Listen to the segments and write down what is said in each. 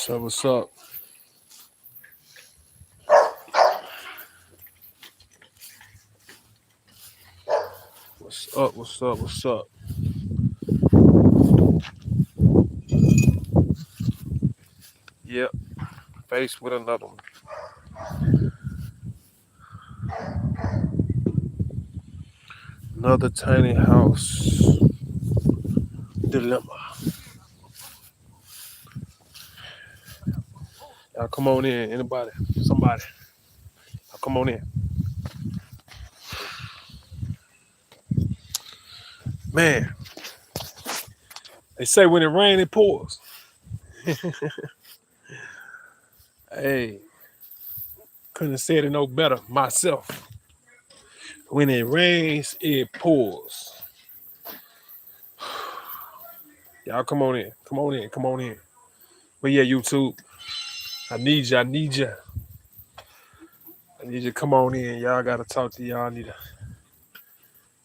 So what's up? What's up? What's up? What's up? Yep, faced with another one. Another tiny house dilemma. Y'all come on in. Anybody? Somebody. Y'all come on in. Man, they say when it rains, it pours. Hey, couldn't have said it no better myself. When it rains, it pours. Y'all come on in. Come on in. Come on in. But yeah, YouTube, I need you. I need you. I need you to come on in. Y'all gotta talk to y'all. I need to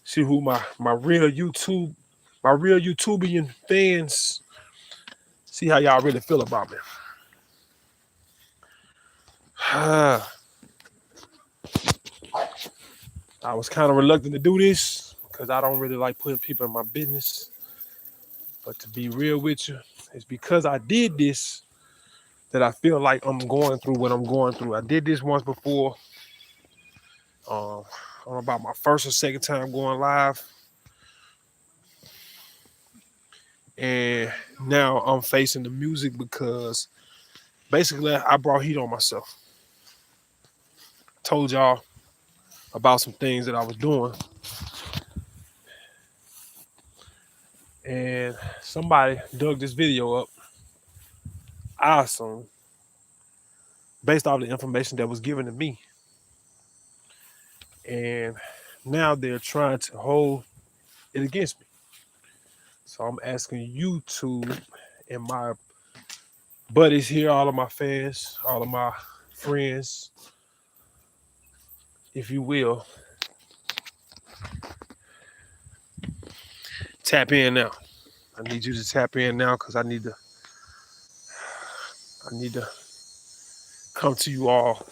see who my real YouTubian fans, see how y'all really feel about me. I was kind of reluctant to do this because I don't really like putting people in my business. But to be real with you, it's because I did this that I feel like I'm going through what I'm going through. I did this once before. I don't know about my first or second time going live. And now I'm facing the music because basically I brought heat on myself. Told y'all about some things that I was doing. And somebody dug this video up, I assume, based off the information that was given to me. And now they're trying to hold it against me. So I'm asking YouTube and my buddies here, all of my fans, all of my friends, if you will, tap in now. I need you to tap in now because I need to come to you all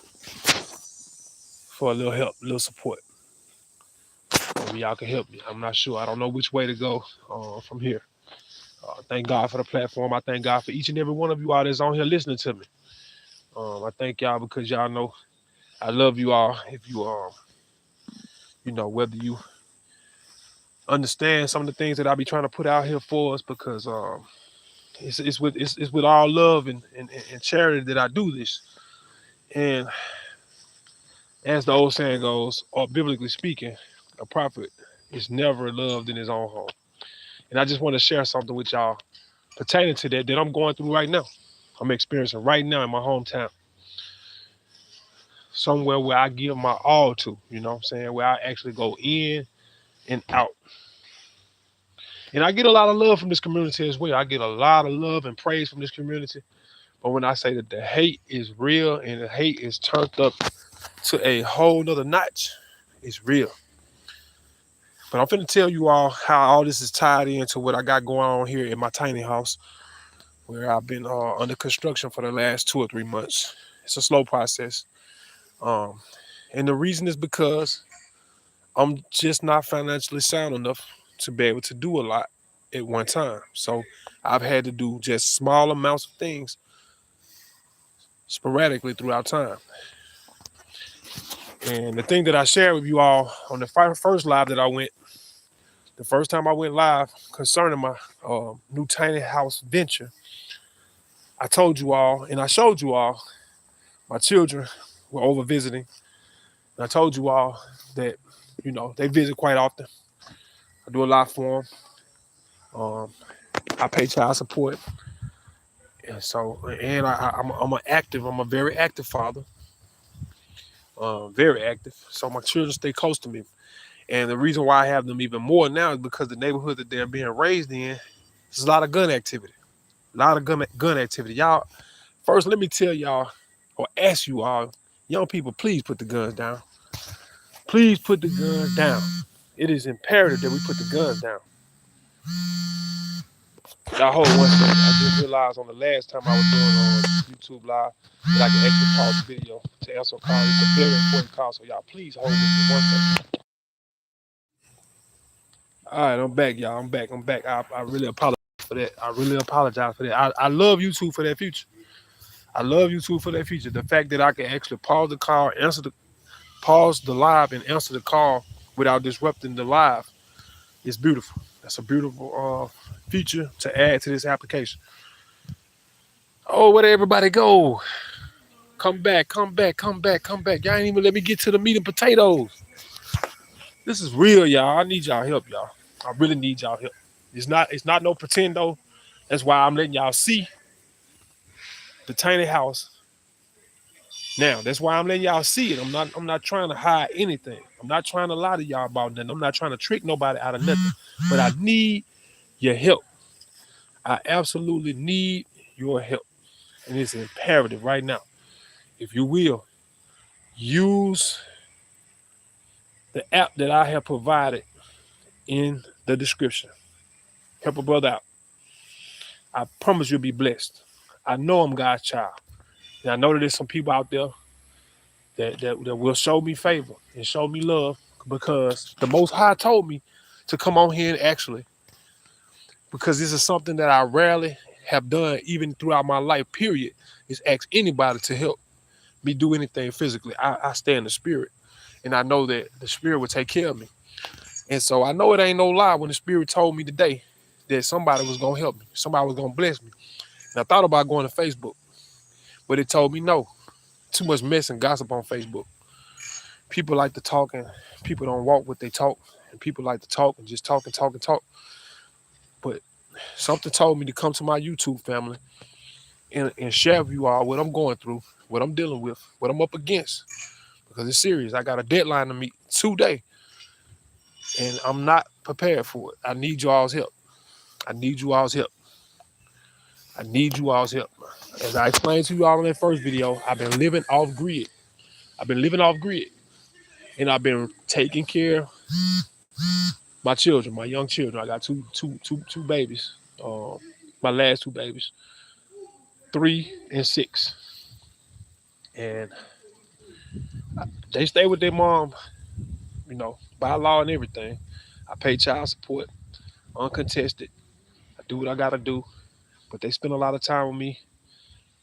for a little help, a little support. Maybe y'all can help me. I'm not sure. I don't know which way to go from here. Thank God for the platform. I thank God for each and every one of you all that's on here listening to me. I thank y'all because y'all know I love you all. If you whether you understand some of the things that I be trying to put out here for us, because it's with all love and charity that I do this. And as the old saying goes, or biblically speaking, a prophet is never loved in his own home. And I just want to share something with y'all pertaining to that I'm going through right now. I'm experiencing right now in my hometown. Somewhere where I give my all to, you know what I'm saying? Where I actually go in and out. And I get a lot of love from this community as well. I get a lot of love and praise from this community. But when I say that the hate is real and the hate is turned up to a whole nother notch, it's real. But I'm finna tell you all how all this is tied into what I got going on here in my tiny house, where I've been under construction for the last 2 or 3 months. It's a slow process. Um, and the reason is because I'm just not financially sound enough to be able to do a lot at one time. So I've had to do just small amounts of things sporadically throughout time. And the thing that I shared with you all on the first live that I went, the first time I went live concerning my new tiny house venture, I told you all and I showed you all my children were over visiting. And I told you all that, they visit quite often. I do a lot for them. I pay child support. And so, and I'm a very active father. Very active. So my children stay close to me. And the reason why I have them even more now is because the neighborhood that they're being raised in, there's a lot of gun activity. A lot of gun activity. Y'all, first, let me tell y'all or ask you all, young people, please put the guns down. Please put the guns down. It is imperative that we put the guns down. Y'all hold 1 second. I just realized on the last time I was doing on YouTube Live that I can actually pause the video to answer a call. It's a very important call, so y'all please hold with me 1 second. All right, I'm back, y'all. I'm back. I really apologize for that. I really apologize for that. I love YouTube for that feature. I love YouTube for that feature. The fact that I can actually pause the call, pause the live and answer the call without disrupting the live is beautiful. That's a beautiful feature to add to this application. Oh, where'd everybody go? Come back, come back, come back, come back. Y'all ain't even let me get to the meat and potatoes. This is real, y'all. I need y'all help, y'all. I really need y'all help. It's not no pretend though. That's why I'm letting y'all see the tiny house. Now, that's why I'm letting y'all see it. I'm not trying to hide anything. I'm not trying to lie to y'all about nothing. I'm not trying to trick nobody out of nothing. But I need your help. I absolutely need your help. And it's imperative right now. If you will, use the app that I have provided in the description. Help a brother out. I promise you'll be blessed. I know I'm God's child. And I know that there's some people out there that will show me favor and show me love because the Most High told me to come on here and actually, because this is something that I rarely have done even throughout my life, period, is ask anybody to help me do anything physically. I stay in the spirit and I know that the spirit will take care of me. And so I know it ain't no lie when the spirit told me today that somebody was going to help me. Somebody was going to bless me. And I thought about going to Facebook, but it told me no. Too much mess and gossip on Facebook. People like to talk and people don't walk what they talk. And people like to talk and just talk and talk and talk. But something told me to come to my YouTube family and share with you all what I'm going through, what I'm dealing with, what I'm up against. Because it's serious. I got a deadline to meet today. And I'm not prepared for it. I need you all's help. I need you all's help. I need you all's help. As I explained to you all in that first video, I've been living off grid. I've been living off grid. And I've been taking care of my children, my young children. I got two babies. My last two babies, 3 and 6. And they stay with their mom, by law and everything. I pay child support, uncontested. I do what I gotta do. But they spend a lot of time with me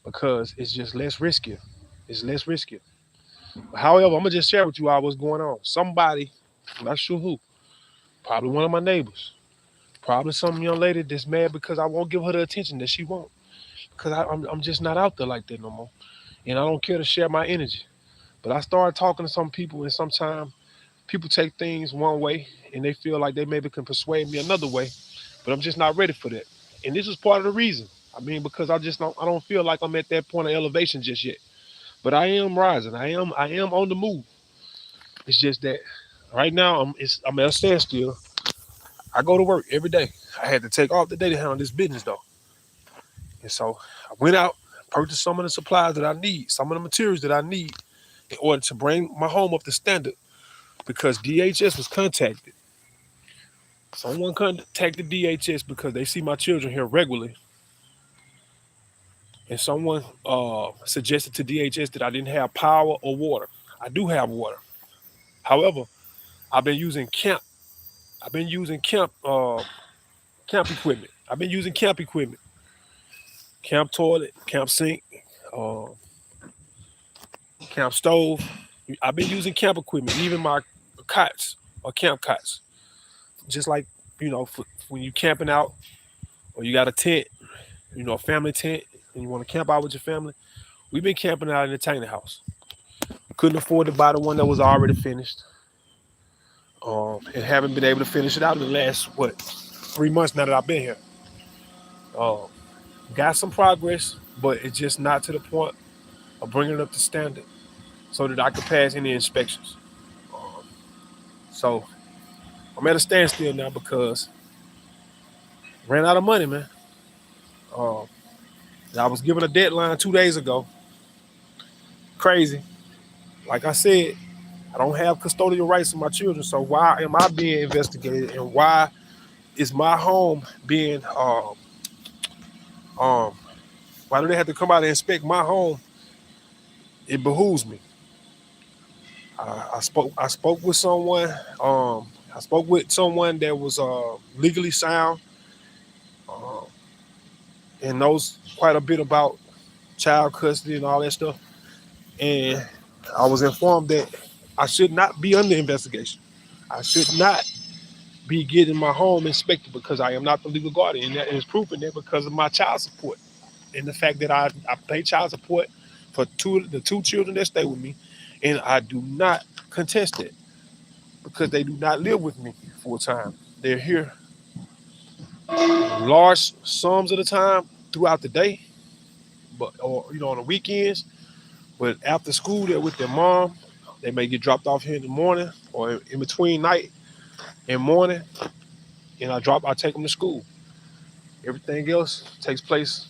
because it's just less risky. It's less risky. However, I'm gonna just share with you all what's going on. Somebody, I'm not sure who, probably one of my neighbors, probably some young lady that's mad because I won't give her the attention that she wants. Because I'm just not out there like that no more. And I don't care to share my energy. But I started talking to some people, and sometimes people take things one way and they feel like they maybe can persuade me another way. But I'm just not ready for that. And this is part of the reason. I mean, because I don't feel like I'm at that point of elevation just yet. But I am rising. I am on the move. It's just that right now I'm at a standstill. I go to work every day. I had to take off the day to handle this business though. And so I went out, purchased some of the supplies that I need, some of the materials that I need in order to bring my home up to standard because DHS was contacted. Someone contacted DHS because they see my children here regularly. And someone suggested to DHS that I didn't have power or water. I do have water. However, I've been using camp. I've been using camp equipment. I've been using camp equipment, camp toilet, camp sink, uh, camp stove. I've been using camp equipment, even my cots or camp cots. Just like, when you camping out or you got a tent, a family tent, and you want to camp out with your family. We've been camping out in the tiny house. Couldn't afford to buy the one that was already finished. And haven't been able to finish it out in the last, 3 months now that I've been here. Got some progress, but it's just not to the point of bringing it up to standard so that I could pass any inspections. So I'm at a standstill now because I ran out of money, man. I was given a deadline 2 days ago. Crazy. Like I said, I don't have custodial rights to my children, so why am I being investigated and why is my home being Um, why do they have to come out and inspect my home? It behooves me. I spoke with someone. I spoke with someone that was legally sound uh, and knows quite a bit about child custody and all that stuff. And I was informed that I should not be under investigation. I should not be getting my home inspected because I am not the legal guardian. And that is proven that because of my child support and the fact that I pay child support for the two children that stay with me, and I do not contest it because they do not live with me full time. They're here large sums of the time throughout the day, but or on the weekends. But after school, they're with their mom. They may get dropped off here in the morning or in between night and morning, and I take them to school. Everything else takes place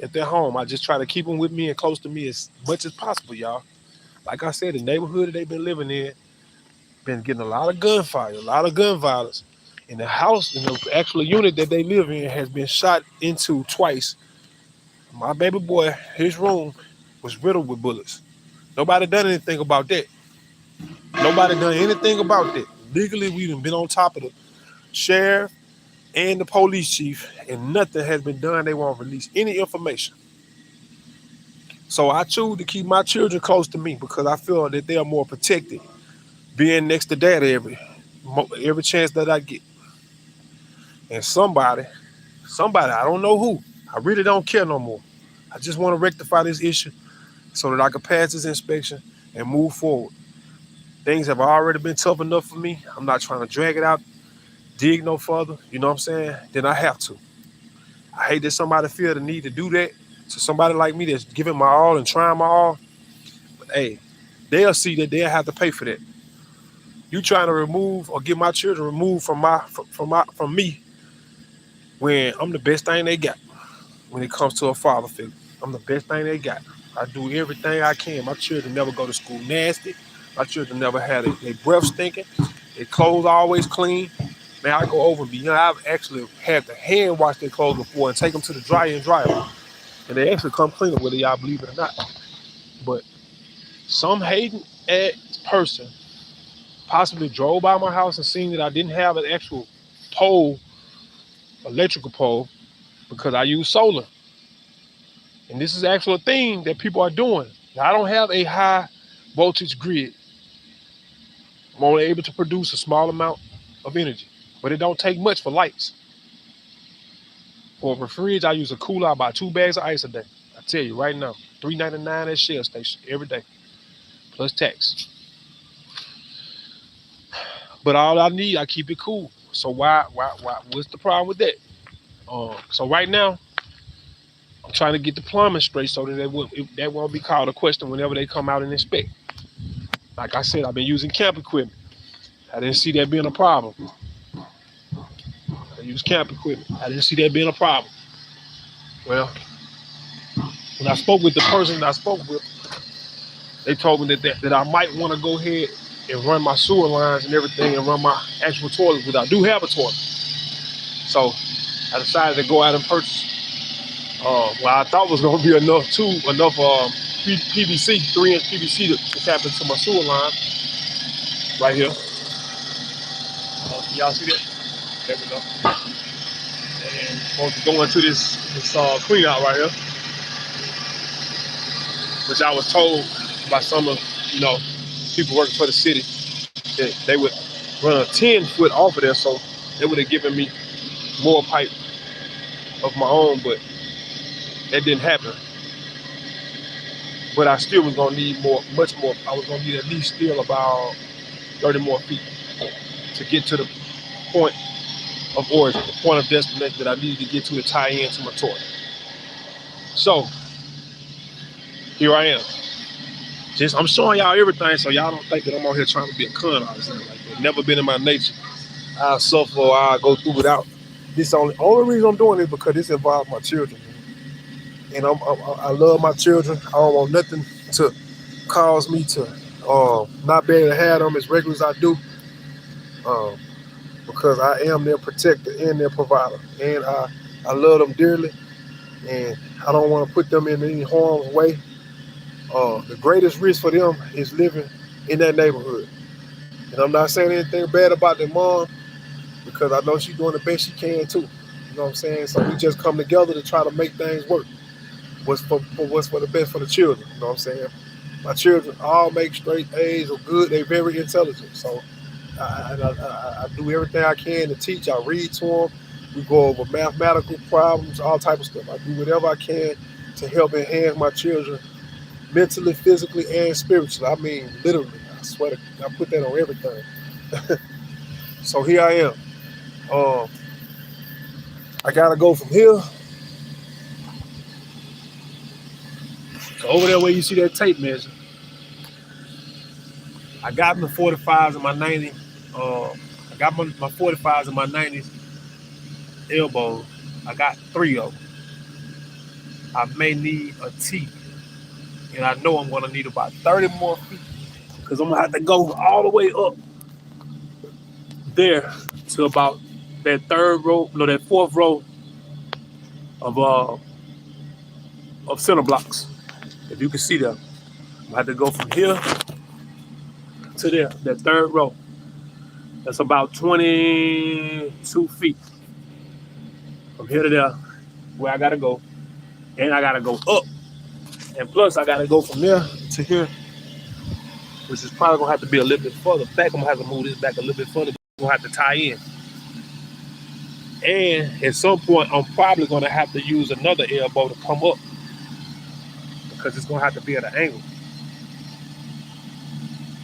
at their home. I just try to keep them with me and close to me as much as possible, y'all. Like I said, the neighborhood that they've been living in been getting a lot of gunfire, a lot of gun violence. And the house, the actual unit that they live in, has been shot into twice. My baby boy, his room was riddled with bullets. Nobody done anything about that. Nobody done anything about that. Legally, we've been on top of the sheriff and the police chief, and nothing has been done. They won't release any information. So I choose to keep my children close to me because I feel that they are more protected being next to daddy every chance that I get. And somebody, I don't know who, I really don't care no more. I just want to rectify this issue so that I can pass this inspection and move forward. Things have already been tough enough for me. I'm not trying to drag it out, dig no further. You know what I'm saying? Then I have to. I hate that somebody feel the need to do that to somebody like me that's giving my all and trying my all. But hey, they'll see that they'll have to pay for that. You trying to remove or get my children removed from me when I'm the best thing they got when it comes to a father figure. I'm the best thing they got. I do everything I can. My children never go to school nasty. My children never had their breath stinking. Their clothes always clean. Man, I go over and beyond. I've actually had to hand wash their clothes before and take them to the dryer and dry them. And they actually come clean, whether y'all believe it or not. But some hating ass person possibly drove by my house and seen that I didn't have an actual pole, electrical pole, because I use solar. And this is actually a thing that people are doing. Now, I don't have a high voltage grid. I'm only able to produce a small amount of energy, but it don't take much for lights. For a fridge, I use a cooler. I buy 2 bags of ice a day. I tell you right now, $3.99 at Shell Station every day, plus tax. But all I need, I keep it cool. So why? What's the problem with that? So right now, I'm trying to get the plumbing straight so that won't be called a question whenever they come out and inspect. Like I said, I've been using camp equipment. I didn't see that being a problem. I use camp equipment. I didn't see that being a problem. Well, when I spoke with the person that I spoke with, they told me that I might want to go ahead and run my sewer lines and everything and run my actual toilet, because I do have a toilet. So I decided to go out and purchase what I thought was going to be enough PVC, 3-inch PVC to tap into my sewer line right here. Can y'all see that? There we go. And supposed to go into this clean out right here, which I was told by some of people working for the city that they would run a 10-foot off of there, so they would have given me more pipe of my own, but that didn't happen. But I still was gonna need much more. I was gonna need at least still about 30 more feet to get to the point of origin, the point of destination that I needed to get to tie into my toilet. So here I am. I'm showing y'all everything so y'all don't think that I'm out here trying to be a con artist. Like that. Never been in my nature. I suffer or I go through without. This only reason I'm doing it because this involves my children. And I love my children. I don't want nothing to cause me to not be able to have them as regular as I do. Because I am their protector and their provider. And I love them dearly. and I don't want to put them in any harm's way. The greatest risk for them is living in that neighborhood. And I'm not saying anything bad about their mom because I know she's doing the best she can too. You know what I'm saying? So we just come together to try to make things work. What's for the best for the children. You know what I'm saying? My children all make straight A's or good. They're very intelligent. So I do everything I can to teach. I read to them. We go over mathematical problems, all type of stuff. I do whatever I can to help enhance my children mentally, physically, and spiritually. I mean, literally. I swear to I put that on everything. So here I am. Um, I gotta go from here. So over there where you see that tape measure, I got my 45s and my 90s. I got my 45s and my 90s elbows. I got 3 of them. I may need a T, and I know I'm gonna need about 30 more feet because I'm gonna have to go all the way up there to about that that 4th row of center blocks. If you can see them, I have to go from here to there, that 3rd row. That's about 22 feet from here to there, where I gotta go, and I gotta go up, and plus I gotta go from there to here, which is probably gonna have to be a little bit further back. I'm gonna have to move this back a little bit further. I'm gonna have to tie in, and at some point I'm probably gonna have to use another elbow to come up because it's gonna have to be at an angle.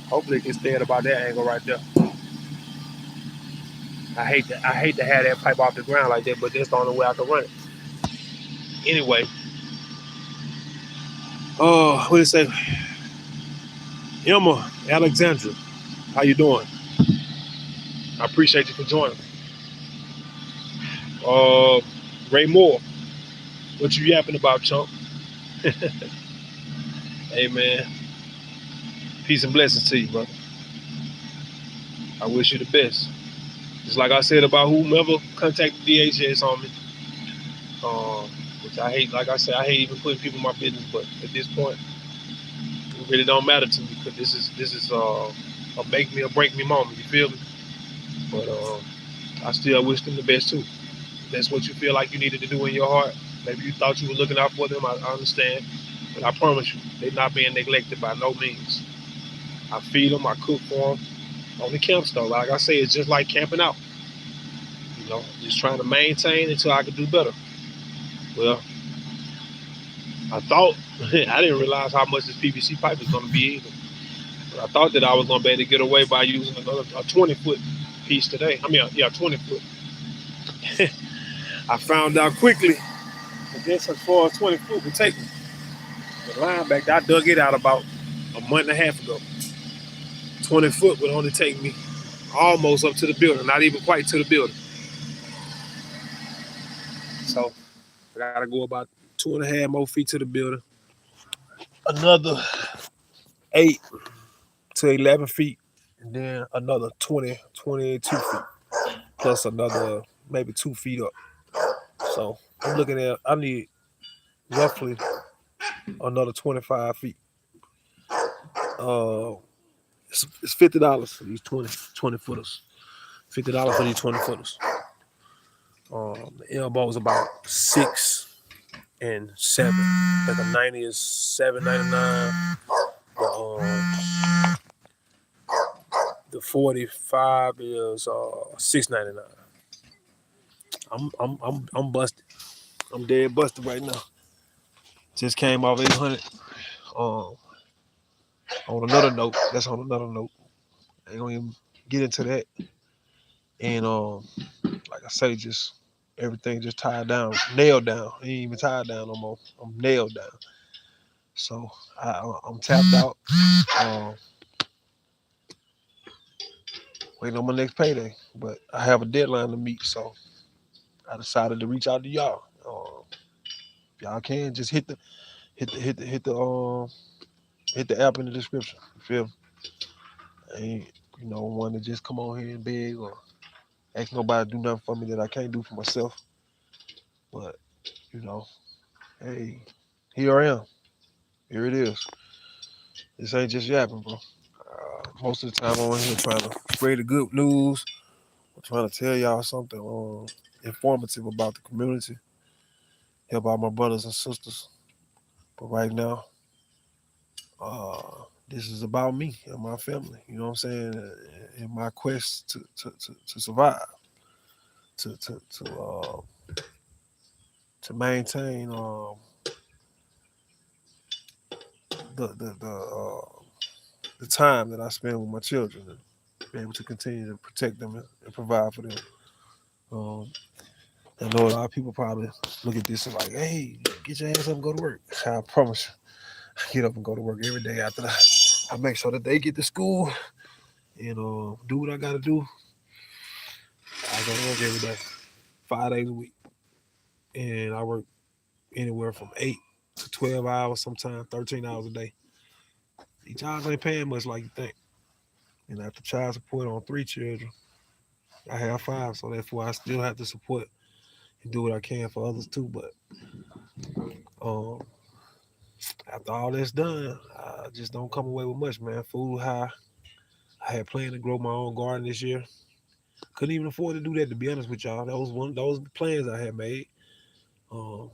Hopefully it can stay at about that angle right there. I hate to have that pipe off the ground like that, but that's the only way I can run it. Anyway, what did it say? Emma Alexandra, how you doing? I appreciate you for joining. Ray Moore, what you yapping about, chump? Hey man, peace and blessings to you, brother. I wish you the best. Just like I said about whomever contacted DHS on me, which I hate. Like I said, I hate even putting people in my business, but at this point, it really don't matter to me because this is a make me or break me moment. You feel me? But I still wish them the best too. If that's what you feel like you needed to do in your heart. Maybe you thought you were looking out for them. I understand, but I promise you, they're not being neglected by no means. I feed them. I cook for them. On the camp stuff, like I say, it's just like camping out. You know, just trying to maintain until I can do better. Well, I thought I didn't realize how much this PVC pipe was going to be either. But I thought that I was going to be able to get away by using another 20-foot piece today. I mean, yeah, 20 foot. I found out quickly. I guess as far as 20 foot would take me. The line back there, I dug it out about a month and a half ago. 20 foot would only take me almost up to the building, not even quite to the building. So I gotta go about 2.5 more feet to the building. Another 8 to 11 feet, and then another 22 feet, plus another maybe 2 feet up. So I'm looking at, I need roughly another 25 feet. It's $50 for these 20 footers. $50 for these 20 footers. The elbow is about 6 and 7. Like a 90 is $7.99. The 45 is $6.99. I'm busted. I'm dead busted right now. Just came off 800. On another note, that's on another note. I ain't gonna even get into that. And like I say, just everything just tied down, nailed down. Ain't even tied down no more. I'm nailed down. So I'm tapped out. Waiting on my next payday, but I have a deadline to meet, so I decided to reach out to y'all. If y'all can just hit the app in the description. You feel me? I ain't one to just come on here and beg or ask nobody to do nothing for me that I can't do for myself. But you know, hey, here I am. Here it is. This ain't just yapping, bro. Most of the time I'm on here trying to spread the good news. I'm trying to tell y'all something informative about the community, help out my brothers and sisters. But right now, this is about me and my family. You know what I'm saying? In my quest to survive, to to to uh, to maintain the time that I spend with my children and be able to continue to protect them and provide for them. Um, I know a lot of people probably look at this and like, hey, get your ass up and go to work. I promise you, I get up and go to work every day after that. I make sure that they get to school and do what I got to do. I go to work every day, 5 days a week. And I work anywhere from 8 to 12 hours, sometimes 13 hours a day. These jobs ain't paying much like you think. And after child support on 3 children, I have 5, so therefore I still have to support and do what I can for others too. But um, after all that's done, I just don't come away with much, man. Food high. I had planned to grow my own garden this year. Couldn't even afford to do that, to be honest with y'all. That was one of those plans I had made. Um,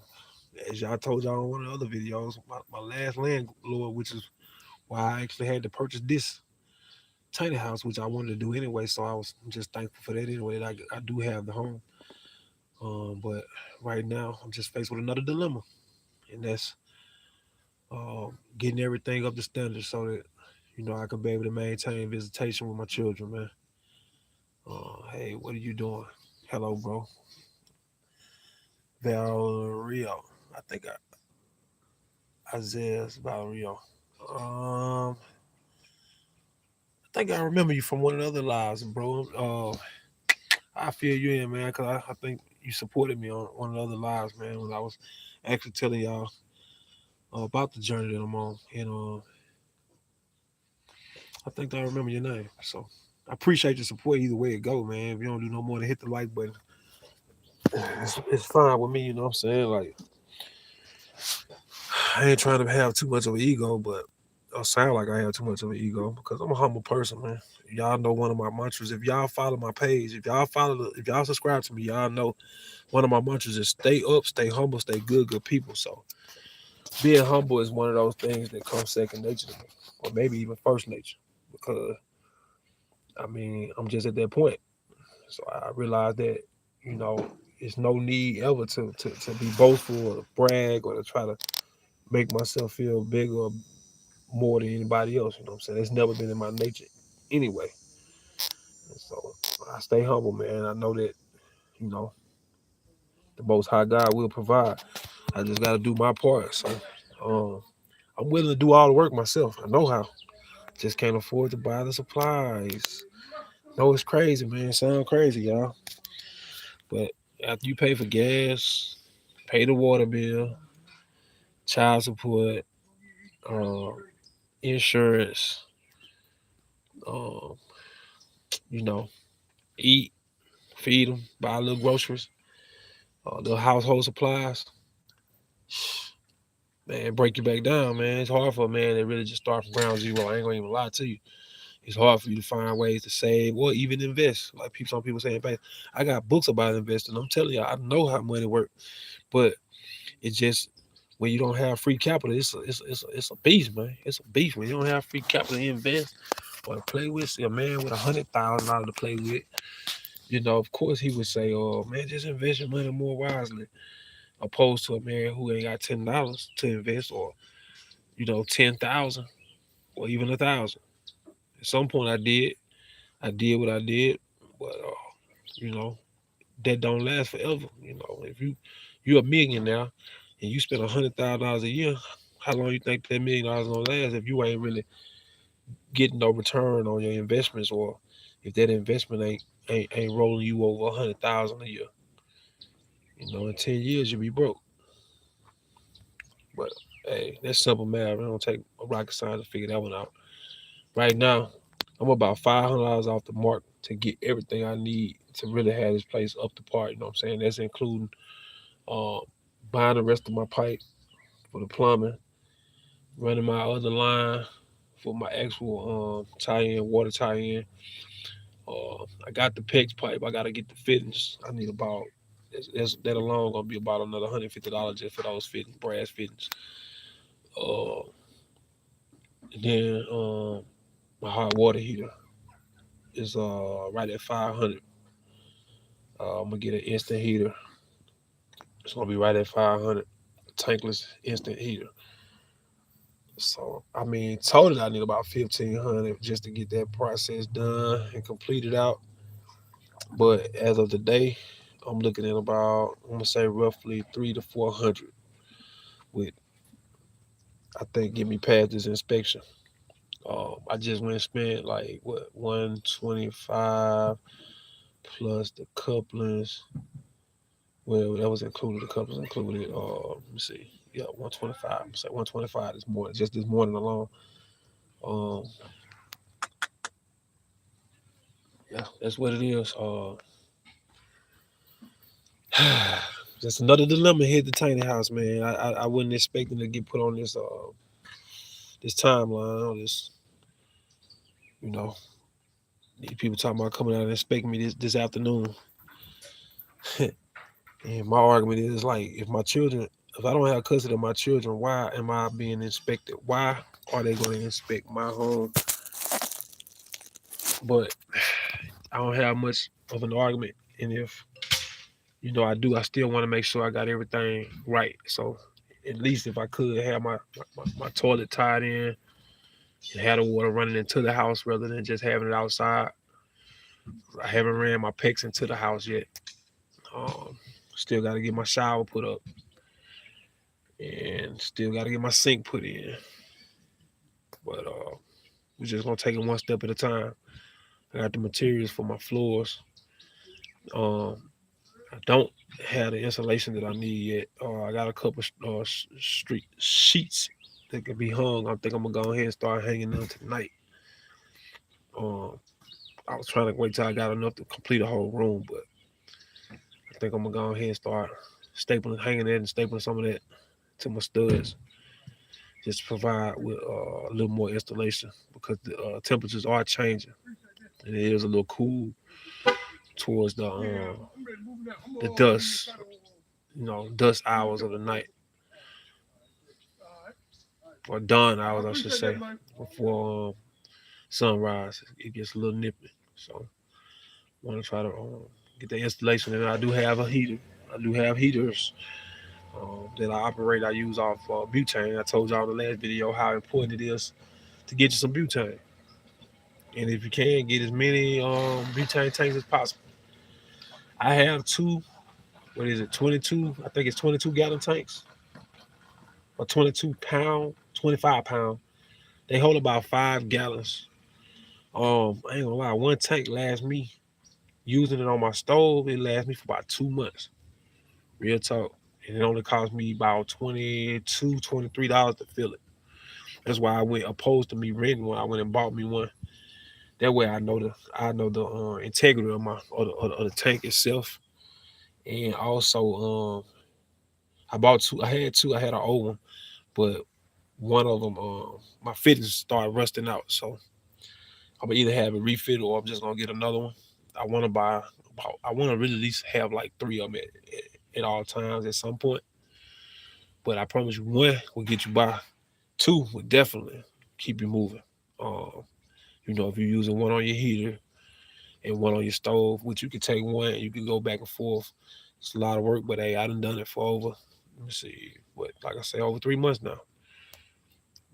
as y'all told y'all in one of the other videos, my last landlord, which is why I actually had to purchase this tiny house, which I wanted to do anyway. So I was just thankful for that anyway. That I do have the home. But right now, I'm just faced with another dilemma, and that's getting everything up to standard so that I can be able to maintain visitation with my children, man. Hey, what are you doing? Hello, bro. Valerio. I think Isaiah's Valerio. I think I remember you from one of the other lives, bro. I feel you in, man, because I think you supported me on one of the other lives, man, when I was actually telling y'all about the journey that I'm on. And I think I remember your name. So I appreciate your support either way it go, man. If you don't do no more than hit the like button, it's fine with me, you know what I'm saying? Like, I ain't trying to have too much of an ego, but I sound like I have too much of an ego because I'm a humble person, man. Y'all know one of my mantras. If y'all follow my page, if y'all subscribe to me, y'all know one of my mantras is stay up, stay humble, stay good people. So being humble is one of those things that comes second nature to me, or maybe even first nature, because I mean I'm just at that point. So I realized that it's no need ever to be boastful or to brag or to try to make myself feel bigger or more than anybody else. You know what I'm saying? It's never been in my nature anyway. And so I stay humble, man. I know that you know the Most High God will provide. I just got to do my part. So um, I'm willing to do all the work myself. I know how. Just can't afford to buy the supplies. No, it's crazy, man. It sound crazy, y'all. But after you pay for gas, pay the water bill, child support, uh, insurance, um, you know, eat, feed them, buy little groceries, little household supplies, man, break you back down, man. It's hard for a man that really just start from ground zero. I ain't gonna even lie to you. It's hard for you to find ways to save or even invest. Like some people saying, "Hey, I got books about investing." I'm telling you, I know how money works, but it's just when you don't have free capital, it's a beast, man. It's a beast when you don't have free capital to invest or to play with. See a man with $100,000 to play with, of course he would say, "Oh man, just invest your money more wisely," opposed to a man who ain't got $10 to invest or 10,000 or even 1,000. At some point, I did what I did, but you know that don't last forever. If you're a millionaire and you spend $100,000 a year, how long you think that $1,000,000 gonna last if you ain't really getting no return on your investments, or if that investment ain't rolling you over 100,000 a year? In 10 years you'll be broke. But hey, that's simple math. It don't take a rocket science to figure that one out. Right now, I'm about $500 off the mark to get everything I need to really have this place up to par. You know what I'm saying? That's including uh, buying the rest of my pipe, for the plumbing, running my other line for my actual tie-in, water tie-in. I got the PEX pipe. I gotta get the fittings. I need about that alone gonna be about another $150 just for those fittings, brass fittings. Uh, and then my hot water heater is right at 500. I'm gonna get an instant heater. It's gonna be right at 500. Tankless instant heater. So I mean, total I need about 1,500 just to get that process done and completed out. But as of today, I'm looking at about I'm gonna say roughly 300 to 400 with I think get me past this inspection. I just went and spent like what 125 plus the couplings. Well, that was included. The couplings included. Let me see. Yeah, 125. I'm say 125 this morning, just this morning alone. Um, yeah, that's what it is. Just another dilemma here at the tiny house, man. I wasn't expecting to get put on this timeline, on this, you know, these people talking about coming out and inspecting me this afternoon. And my argument is like, if I don't have custody of my children, why am I being inspected? Why are they going to inspect my home? But I don't have much of an argument, and if I do, I still want to make sure I got everything right. So at least if I could have my toilet tied in and have the water running into the house rather than just having it outside. I haven't ran my PEX into the house yet. Um, Still got to get my shower put up and still got to get my sink put in. But we're just gonna take it one step at a time. I got the materials for my floors. Um, I don't have the insulation that I need yet. I got a couple street sheets that can be hung. I think I'm gonna go ahead and start hanging them tonight. Um, I was trying to wait till I got enough to complete a whole room, but I think I'm gonna go ahead and start hanging that and stapling some of that to my studs, just to provide with a little more installation because the temperatures are changing and it is a little cool towards the dusk, dust hours of the night or dawn hours, I should say, before sunrise. It gets a little nippy, so I want to try to get the installation. And I do have a heater. I do have heaters that I operate. I use off butane. I told y'all in the last video how important it is to get you some butane. And if you can, get as many butane tanks as possible. I have two, what is it, 22? I think it's 22 gallon tanks or 22 pound, 25 pound. They hold about 5 gallons. I ain't gonna lie, one tank lasts me, using it on my stove, it lasts me for about 2 months. Real talk. And it only cost me about $22, $23 to fill it. That's why I went opposed to me renting one. I went and bought me one. That way I know the integrity of the tank itself. And also I bought two. I had two. I had an old one, but one of them my fittings started rusting out. So I'm gonna either have it refitted or I'm just gonna get another one. I want to buy I want to really at least have like three of them at all times at some point. But I promise you, one will get you by. Two will definitely keep you moving. Um, if you're using one on your heater and one on your stove, which you can take one and you can go back and forth. It's a lot of work, but hey, I done done it for over, let me see, like I say, over 3 months now.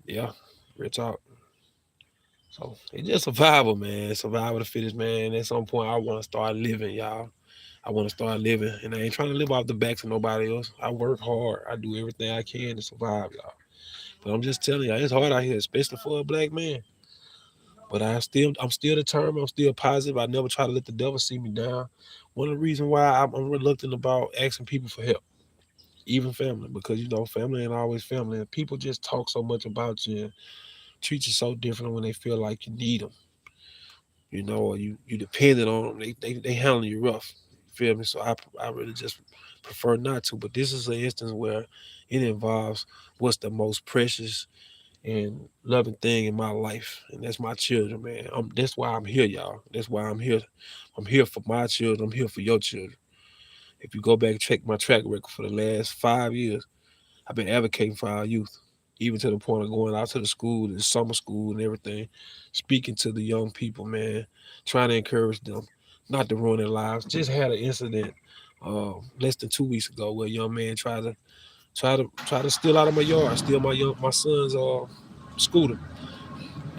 Yeah, real talk. So it's just survival, man. Survival to fittest, man. At some point, I want to start living, y'all. I want to start living, and I ain't trying to live off the backs of nobody else. I work hard. I do everything I can to survive, y'all. But I'm just telling y'all, it's hard out here, especially for a black man. But I'm still determined. I'm still positive. I never try to let the devil see me down. One of the reasons why I'm reluctant about asking people for help, even family, because family ain't always family, and people just talk so much about you and treat you so different when they feel like you need them, or you dependent on them. They handle you rough. Feel me? So I really just prefer not to. But this is an instance where it involves what's the most precious and loving thing in my life, and that's my children, man. That's why I'm here, y'all. That's why I'm here. I'm here for my children. I'm here for your children. If you go back and check my track record for the last 5 years, I've been advocating for our youth, even to the point of going out to the school, the summer school, and everything, speaking to the young people, man, trying to encourage them not to ruin their lives. Just had an incident less than 2 weeks ago where a young man tried to steal out of my yard, steal my son's scooter,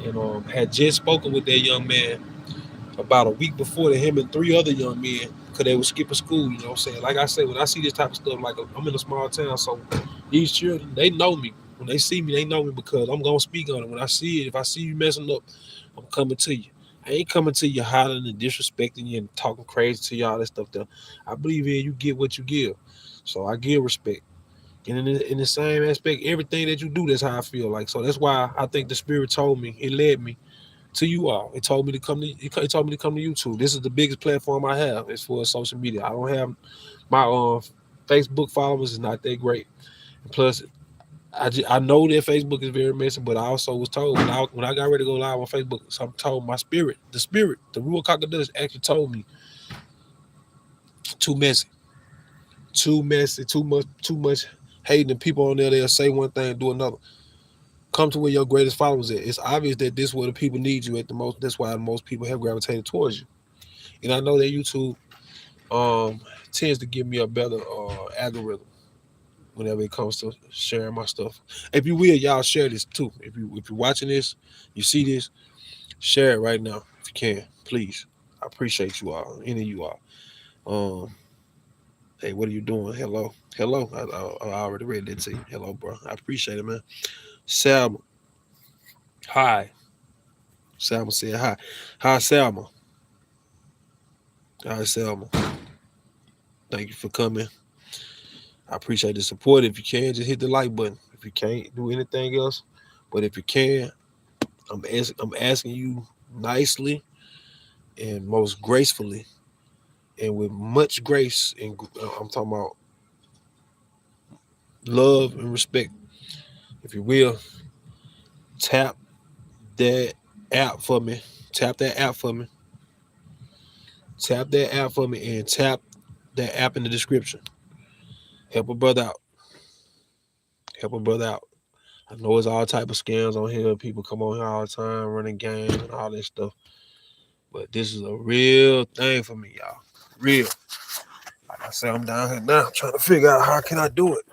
and had just spoken with that young man about a week before to him and three other young men because they were skipping school. You know what I'm saying? Like I said, when I see this type of stuff, like I'm in a small town, so these children, they know me. When they see me, they know me because I'm gonna speak on it. When I see it, if I see you messing up, I'm coming to you. I ain't coming to you hiding and disrespecting you and talking crazy to you, all that stuff there. I believe in you get what you give. So I give respect. And in the same aspect, everything that you do, that's how I feel like. So that's why I think the spirit told me, it led me to you all. It told me to come to. It told me to come to YouTube. This is the biggest platform I have as far as social media. I don't have my Facebook followers is not that great. And plus, I know that Facebook is very messy, but I also was told when I got ready to go live on Facebook, so I'm told my spirit, the Ruach Kakadus actually told me too messy, too much hating, and people on there they'll say one thing and do another. Come to where your greatest followers is. It's obvious that this is where the people need you at the most. That's why most people have gravitated towards you. And I know that YouTube um tends to give me a better algorithm whenever it comes to sharing my stuff. If you will, y'all share this too. If you're watching this, you see this, share it right now if you can, please. I appreciate you all, any of you all. Um, hey, what are you doing? Hello, hello. I already read that to you. Hello, bro. I appreciate it, man. Selma, hi. Selma said hi. Hi, Selma. Hi, Selma. Thank you for coming. I appreciate the support. If you can, just hit the like button. If you can't do anything else, but if you can, I'm asking you nicely and most gracefully and with much grace and I'm talking about love and respect. If you will, tap that app for me. Tap that app for me. Tap that app for me and tap that app in the description. Help a brother out. Help a brother out. I know it's all type of scams on here. People come on here all the time running games and all that stuff. But this is a real thing for me, y'all. Real. Like I said, I'm down here now trying to figure out how can I do it.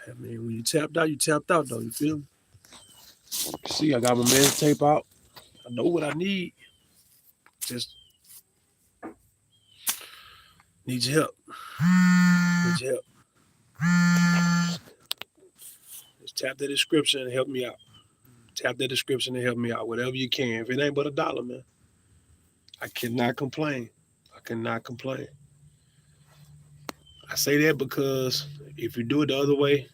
I mean, when you tapped out though, you feel me? See, I got my man's tape out. I know what I need. Just need your help. Need your help. Just tap the description and help me out. Tap that description and help me out. Whatever you can. If it ain't but $1, man. I cannot complain. I cannot complain. I say that because if you do it the other way,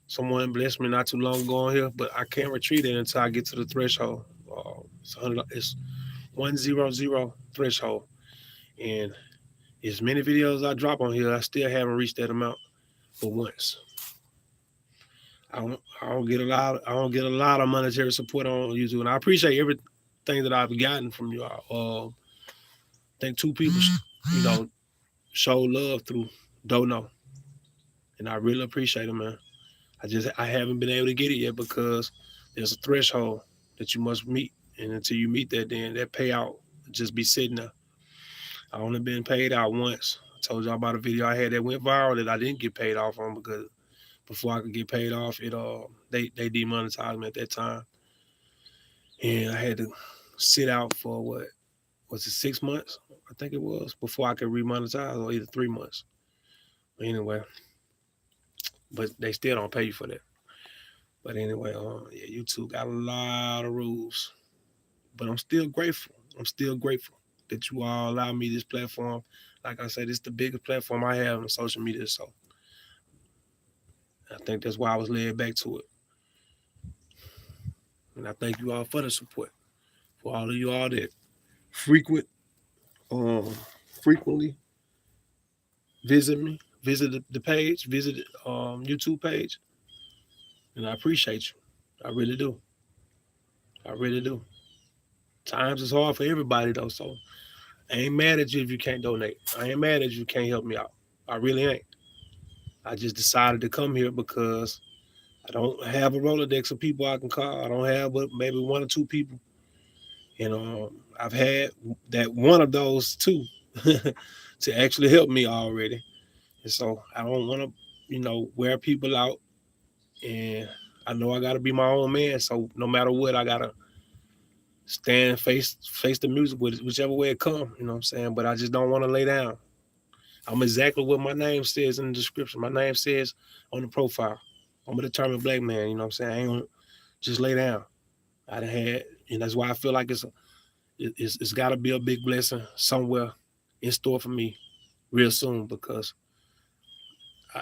someone blessed me not too long ago on here, but I can't retreat it until I get to the threshold. It's 100 threshold, and as many videos I drop on here, I still haven't reached that amount. But once I don't get a lot of monetary support on YouTube, and I appreciate everything that I've gotten from you all. I think 2 people, show love through Dono, and I really appreciate it, man. I haven't been able to get it yet because there's a threshold that you must meet, and until you meet that, then that payout will just be sitting there. I only been paid out once. I told y'all about a video I had that went viral that I didn't get paid off on because before I could get paid off, they demonetized me at that time, and I had to sit out for what was it 6 months? I think it was before I could remonetize, or either 3 months. Anyway, but they still don't pay you for that. But anyway, yeah, YouTube got a lot of rules, but I'm still grateful. I'm still grateful that you all allow me this platform. Like I said, it's the biggest platform I have on social media, so I think that's why I was led back to it. And I thank you all for the support. For all of you all that frequent um, frequently visit me, visit the page, visit YouTube page, and I appreciate you. I really do. I really do. Times is hard for everybody though, so I ain't mad at you if you can't donate. I ain't mad at you if you can't help me out. I really ain't. I just decided to come here because I don't have a Rolodex of people I can call. I don't have but maybe one or two people. And I've had that one of those two to actually help me already. And so I don't want to, wear people out. And I know I got to be my own man. So no matter what, I got to stand face the music with it, whichever way it comes. You know what I'm saying? But I just don't want to lay down. I'm exactly what my name says in the description. My name says on the profile. I'm a determined black man. You know what I'm saying? I ain't gonna just lay down. I done had, and that's why I feel like it's got to be a big blessing somewhere in store for me real soon because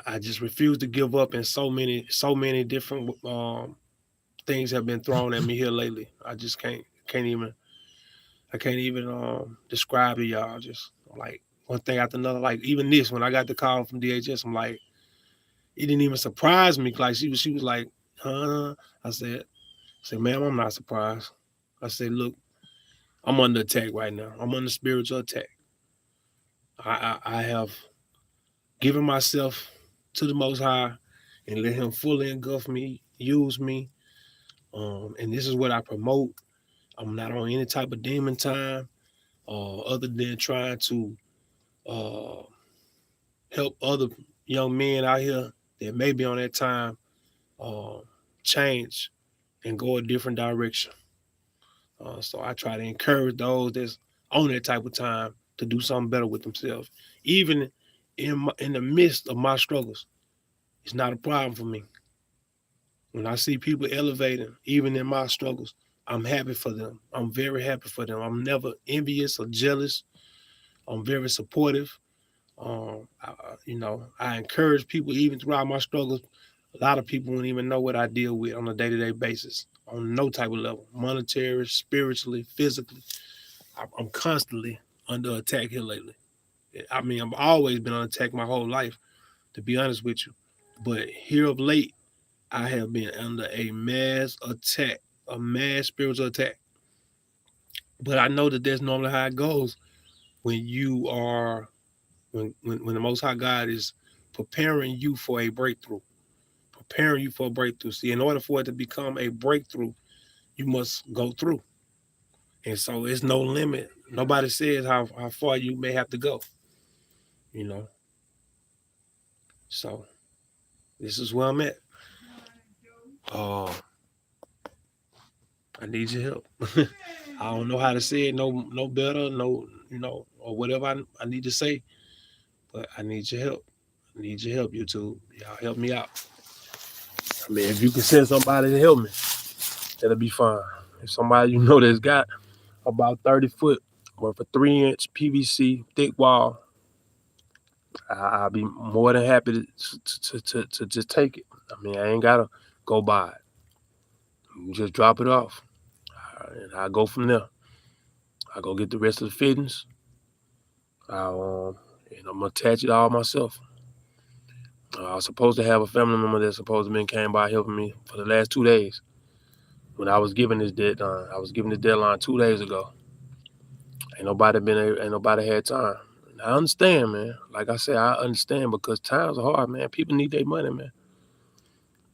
I just refuse to give up. And so many different things have been thrown at me here lately. I just can't even describe to y'all. Just like one thing after another. Like even this, when I got the call from DHS, I'm like, it didn't even surprise me. Like she was like, huh? I said, ma'am, I'm not surprised. I said, look, I'm under attack right now. I'm under spiritual attack. I have given myself to the Most High and let Him fully engulf me, use me. And this is what I promote. I'm not on any type of demon time, other than trying to uh, help other young men out here that may be on that time uh, change and go a different direction. So I try to encourage those that's on that type of time to do something better with themselves, even in the midst of my struggles. It's not a problem for me. When I see people elevating, even in my struggles, I'm happy for them. I'm very happy for them. I'm never envious or jealous. I'm very supportive. I encourage people even throughout my struggles. A lot of people wouldn't even know what I deal with on a day-to-day basis, on no type of level, monetary, spiritually, physically. I'm constantly under attack here lately. I mean, I've always been under attack my whole life, to be honest with you. But here of late, I have been under a mass attack, a mass spiritual attack. But I know that that's normally how it goes when you are, when the Most High God is preparing you for a breakthrough, preparing you for a breakthrough. See, in order for it to become a breakthrough, you must go through. And so it's no limit. Nobody says how far you may have to go, you know. So this is where I'm at. Uh, I need your help. I don't know how to say it no better, or whatever I need to say, but I need your help. I need your help, YouTube. Y'all help me out. I mean, if you can send somebody to help me, that'll be fine. If somebody you know that's got about 30 foot worth of 3-inch PVC thick wall, I'll be more than happy to just take it. I mean, I ain't gotta go buy it. You just drop it off, and I go from there. I go get the rest of the fittings. And I'm gonna attach it all myself. I was supposed to have a family member that supposed to been came by helping me for the last 2 days. When I was given this deadline, I was given the deadline 2 days ago. Ain't nobody had time. And I understand, man. Like I said, I understand because times are hard, man. People need their money, man.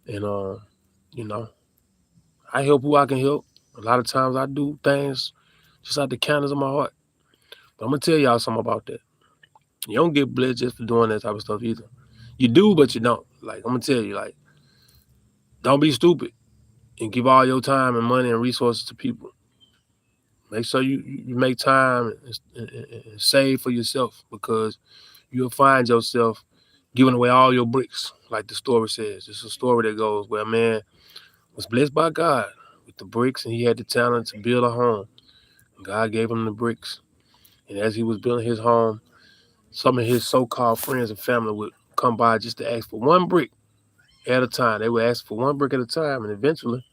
And you know, I help who I can help. A lot of times I do things just out the kindness of my heart. But I'm gonna tell y'all something about that. You don't get blessed just for doing that type of stuff either. You do, but you don't. Like I'm gonna tell you, like, don't be stupid and give all your time and money and resources to people. Make sure you make time and save for yourself because you'll find yourself giving away all your bricks, like the story says. It's a story that goes where a man was blessed by God with the bricks and he had the talent to build a home. And God gave him the bricks. And as he was building his home, some of his so-called friends and family would come by just to ask for one brick at a time. They would ask for one brick at a time. And eventually,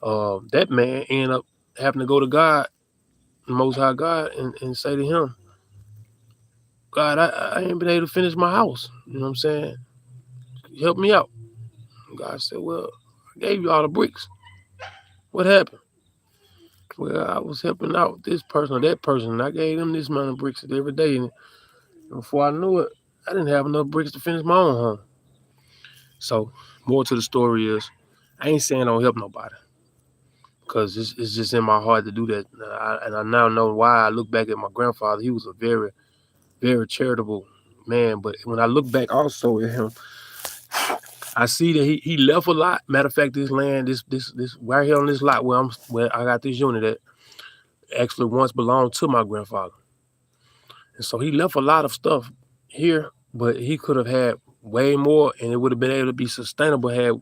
that man ended up having to go to God, the Most High God, and say to him, God, I ain't been able to finish my house. You know what I'm saying? Help me out. God said, well, I gave you all the bricks. What happened? Well, I was helping out this person or that person, and I gave them this amount of bricks every day. And before I knew it, I didn't have enough bricks to finish my own home. So, more to the story is, I ain't saying I don't help nobody, because it's just in my heart to do that. And I now know why. I look back at my grandfather. He was a very, very charitable man. But when I look back also at him, I see that he left a lot. Matter of fact, this land, this right here on this lot where I got this unit at, actually once belonged to my grandfather. And so he left a lot of stuff here, but he could have had way more, and it would have been able to be sustainable had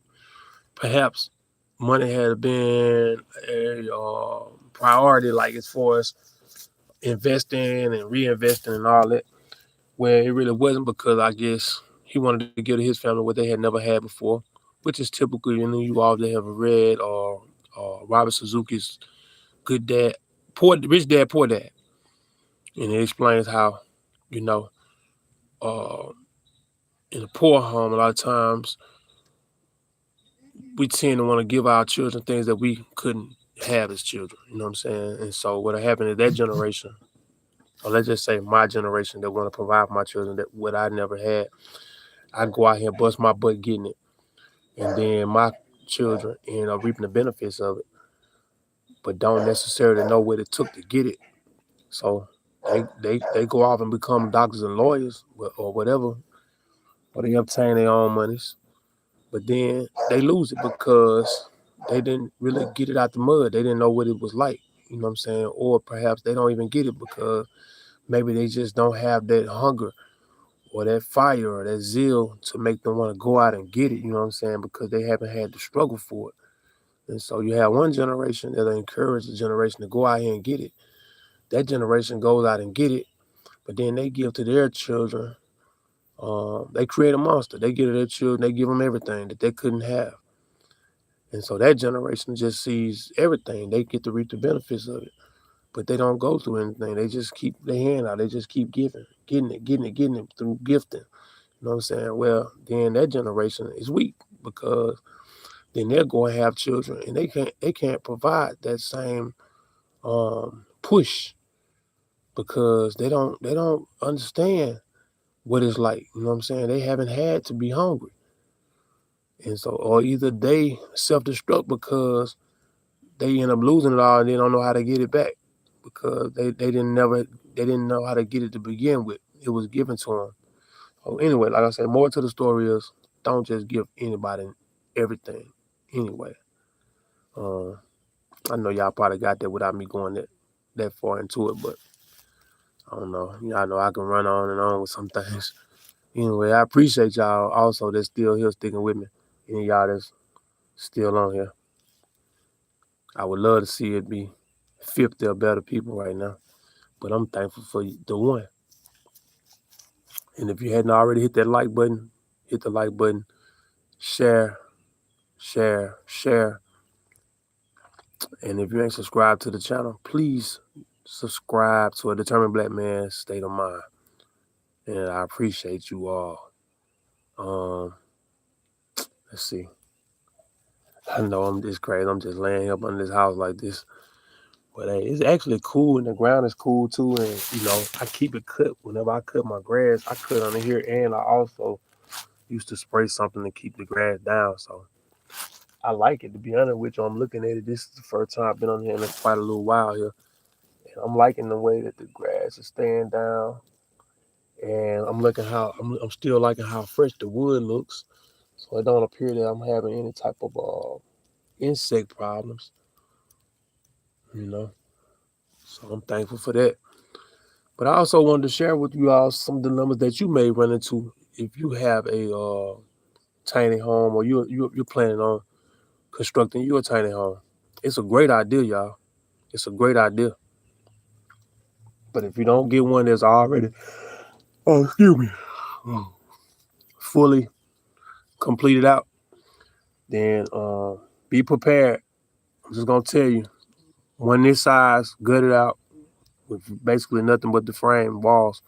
perhaps money had been a priority, like as far as investing and reinvesting and all that. Where it really wasn't, because I guess he wanted to give to his family what they had never had before, which is typically, you all that have read Robert Suzuki's Good Dad, Poor Rich Dad, Poor Dad, and it explains how, you know, uh, in a poor home, a lot of times we tend to want to give our children things that we couldn't have as children. You know what I'm saying? And so what happened is that generation, or let's just say my generation, that want to provide for my children that what I never had, I go out here and bust my butt getting it, and then my children end up reaping the benefits of it, but don't necessarily know what it took to get it. So they go off and become doctors and lawyers or whatever, or they obtain their own monies, but then they lose it because they didn't really get it out the mud. They didn't know what it was like. You know what I'm saying? Or perhaps they don't even get it because maybe they just don't have that hunger or that fire or that zeal to make them want to go out and get it. You know what I'm saying? Because they haven't had to struggle for it. And so you have one generation that encourage the generation to go out here and get it. That generation goes out and get it, but then they give to their children. They create a monster. They give to their children. They give them everything that they couldn't have. And so that generation just sees everything. They get to reap the benefits of it, but they don't go through anything. They just keep their hand out. They just keep giving, getting it through gifting. You know what I'm saying? Well, then that generation is weak because then they're going to have children and they can't provide that same push because they don't understand what it's like. You know what I'm saying? They haven't had to be hungry, and so or either they self destruct because they end up losing it all and they don't know how to get it back because they didn't know how to get it to begin with. It was given to them. So anyway, like I said, more to the story is don't just give anybody everything. Anyway, uh, I know y'all probably got that without me going that far into it, but I don't know. Y'all know I can run on and on with some things. Anyway, I appreciate y'all also that's still here sticking with me. Any of y'all that's still on here. I would love to see it be 50 or better people right now. But I'm thankful for the one. And if you hadn't already hit that like button, hit the like button, share, share, share. And if you ain't subscribed to the channel, please subscribe to A Determined Black Man's State of Mind. And I appreciate you all. Let's see. I know I'm just crazy. I'm just laying up under this house like this. But hey, it's actually cool, and the ground is cool too. And I keep it cut. Whenever I cut my grass, I cut under here, and I also used to spray something to keep the grass down. So I like it. To be honest with you, I'm looking at it. This is the first time I've been on here in quite a little while here, and I'm liking the way that the grass is staying down. And I'm still liking how fresh the wood looks. So it don't appear that I'm having any type of insect problems. You know, so I'm thankful for that. But I also wanted to share with you all some dilemmas that you may run into if you have a tiny home or you're planning on constructing your tiny home. It's a great idea, y'all. It's a great idea. But if you don't get one that's already, excuse me, fully completed out, then be prepared. I'm just gonna tell you, one this size, gutted out with basically nothing but the frame walls.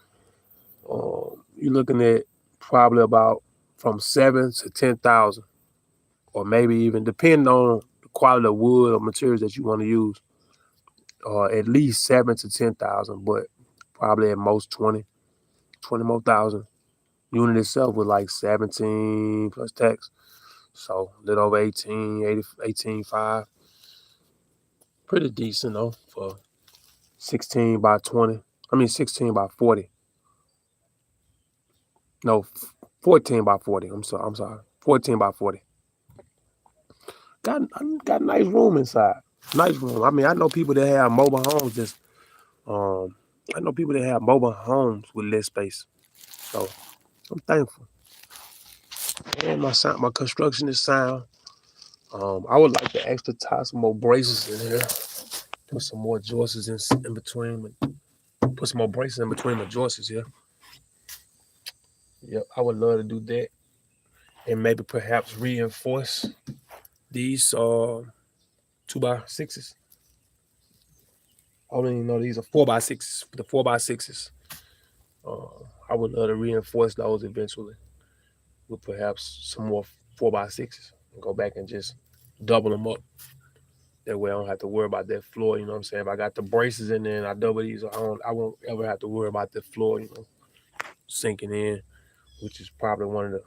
You're looking at probably about from 7 to 10,000, or maybe even depending on the quality of wood or materials that you want to use, at least 7 to 10,000, but probably at most 20 more thousand. Unit itself was like 17 plus tax, so a little over 18, 80, 18.5. Pretty decent though for 16 by 20. I mean 16 by 40. No, 14 by 40. I'm sorry. 14 by 40. Got a nice room inside. Nice room. I mean, I know people that have mobile homes um I know people that have mobile homes with less space. So I'm thankful. And my construction is sound. I would like to actually tie some more braces in here. Put some more joists in between. Put some more braces in between the joists here. Yep, I would love to do that. And maybe perhaps reinforce these 2x6s. I don't even know these are 4x6s. The 4x6s. I would love to reinforce those eventually with perhaps some more 4x6s and go back and just double them up. That way I don't have to worry about that floor. You know what I'm saying? If I got the braces in there and I double these, I won't ever have to worry about the floor, sinking in, which is probably one of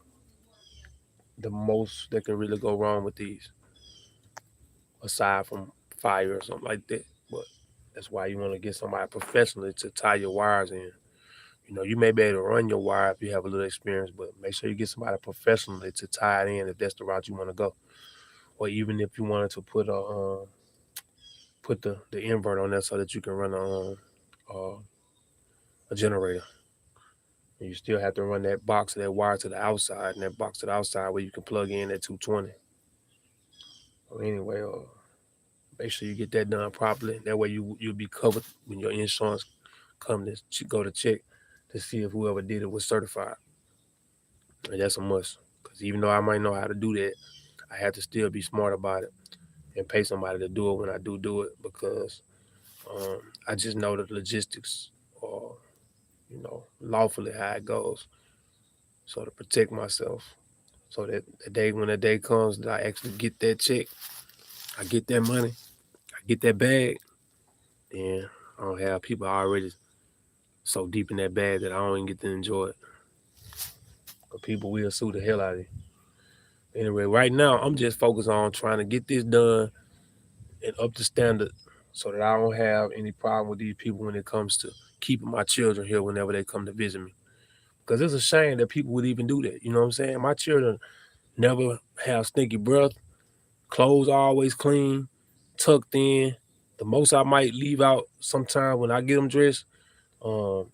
the most that can really go wrong with these, aside from fire or something like that. But that's why you want to get somebody professionally to tie your wires in. You may be able to run your wire if you have a little experience, but make sure you get somebody professionally to tie it in if that's the route you want to go. Or even if you wanted to put the invert on there so that you can run a generator. And you still have to run that box of that wire to the outside, and that box to the outside where you can plug in at 220. Anyway, make sure you get that done properly. That way you'll be covered when your insurance come to go to check to see if whoever did it was certified. And that's a must. Because even though I might know how to do that, I have to still be smart about it and pay somebody to do it when I do it, because I just know the logistics or lawfully how it goes. So to protect myself, so that when the day comes that I actually get that check, I get that money, I get that bag, then I don't have people already so deep in that bag that I don't even get to enjoy it. But people will sue the hell out of you. Anyway, right now I'm just focused on trying to get this done and up to standard so that I don't have any problem with these people when it comes to keeping my children here whenever they come to visit me. Because it's a shame that people would even do that. You know what I'm saying? My children never have stinky breath. Clothes are always clean, tucked in. The most I might leave out sometime when I get them dressed um,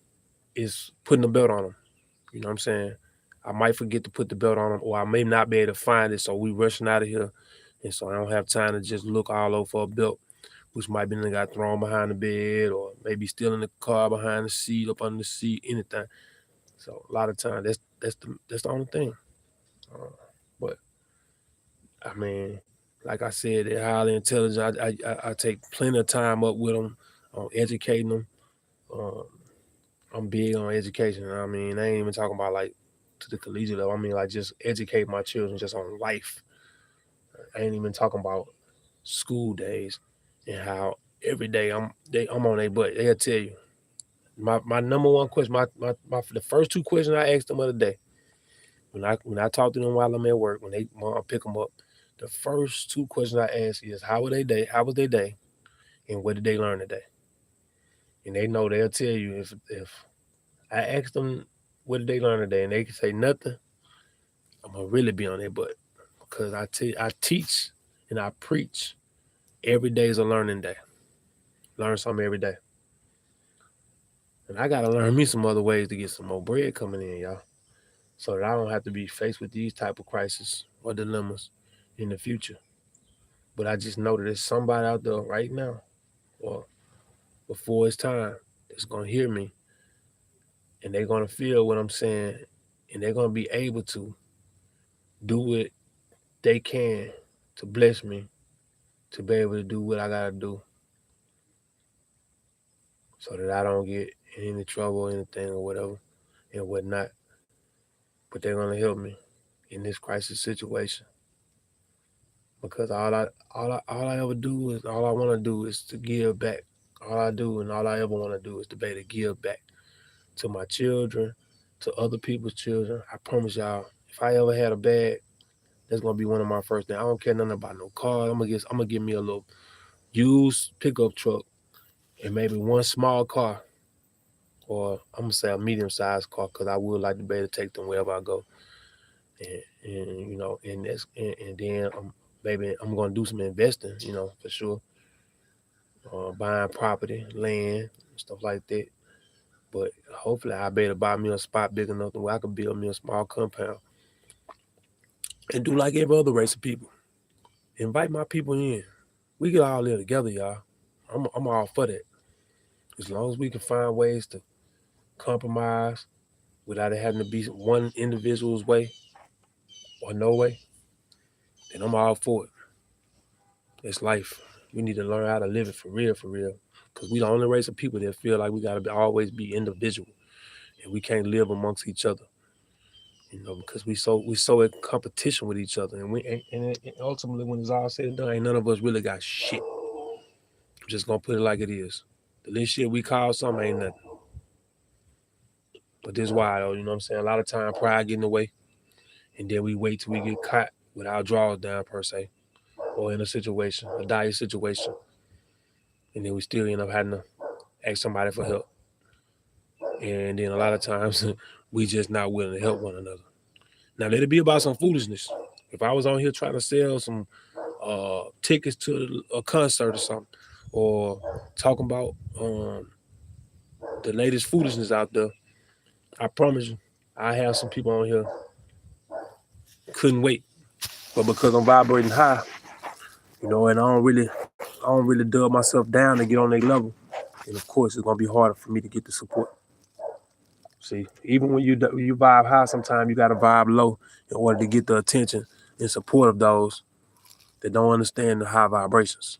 is putting a belt on them. You know what I'm saying? I might forget to put the belt on them, or I may not be able to find it, so we rushing out of here, and so I don't have time to just look all over for a belt, which might be got thrown behind the bed, or maybe still in the car behind the seat, up under the seat, anything. So a lot of times that's the only thing. Uh, but I mean, like I said, they're highly intelligent. I take plenty of time up with them on educating them. Um, I'm big on education. I mean, I ain't even talking about like to the collegiate level. I mean, like just educate my children just on life. I ain't even talking about school days and how every day I'm on their butt. They'll tell you my number one question. My the first two questions I asked them of the day when I talk to them while I'm at work, when I pick them up, the first two questions I ask is how was their day, and what did they learn today? And they know they'll tell you if I ask them what did they learn today and they can say nothing, I'm gonna really be on their butt because I teach and I preach. Every day is a learning day. Learn something every day, and I gotta learn me some other ways to get some more bread coming in, y'all, so that I don't have to be faced with these type of crises or dilemmas in the future. But I just know that there's somebody out there right now or before it's time that's gonna hear me and they're gonna feel what I'm saying and they're gonna be able to do what they can to bless me to be able to do what I gotta do so that I don't get in any trouble or anything or whatever. and whatnot. But they're gonna help me in this crisis situation because all I ever do is all I want to do is to give back. All I do and all I ever want to do is to be able to give back to my children, to other people's children. I promise y'all, if I ever had a bag, that's gonna be one of my first things. I don't care nothing about no car. I'm gonna give me a little used pickup truck and maybe one small car, or I'm gonna say a medium sized car, because I would like to be able to take them wherever I go. And you know, and then maybe I'm gonna do some investing, you know, for sure, buying property, land, stuff like that. But hopefully, I better buy me a spot big enough where I could build me a small compound and do like every other race of people. Invite my people in. We get all live together, y'all. I'm all for that. As long as we can find ways to compromise without it having to be one individual's way or no way, then I'm all for it. It's life. We need to learn how to live it for real, for real. Because we the only race of people that feel like we gotta always be individual and we can't live amongst each other. You know, because we so in competition with each other, and and ultimately, when it's all said and done, ain't none of us really got shit. I'm just gonna put it like it is. The little shit we call something ain't nothing. But this why though, you know what I'm saying? A lot of time pride get in the way, and then we wait till we get caught with our drawers down per se, or in a situation, a dire situation, and then we still end up having to ask somebody for help. And then a lot of times we just not willing to help one another. Now let it be about some foolishness. If I was on here trying to sell some tickets to a concert or something, or talking about the latest foolishness out there, I promise you, I have some people on here couldn't wait. But because I'm vibrating high, you know, and I don't really dub myself down to get on their level. And of course, it's gonna be harder for me to get the support. See, even when you vibe high, sometimes you gotta vibe low in order to get the attention and support of those that don't understand the high vibrations.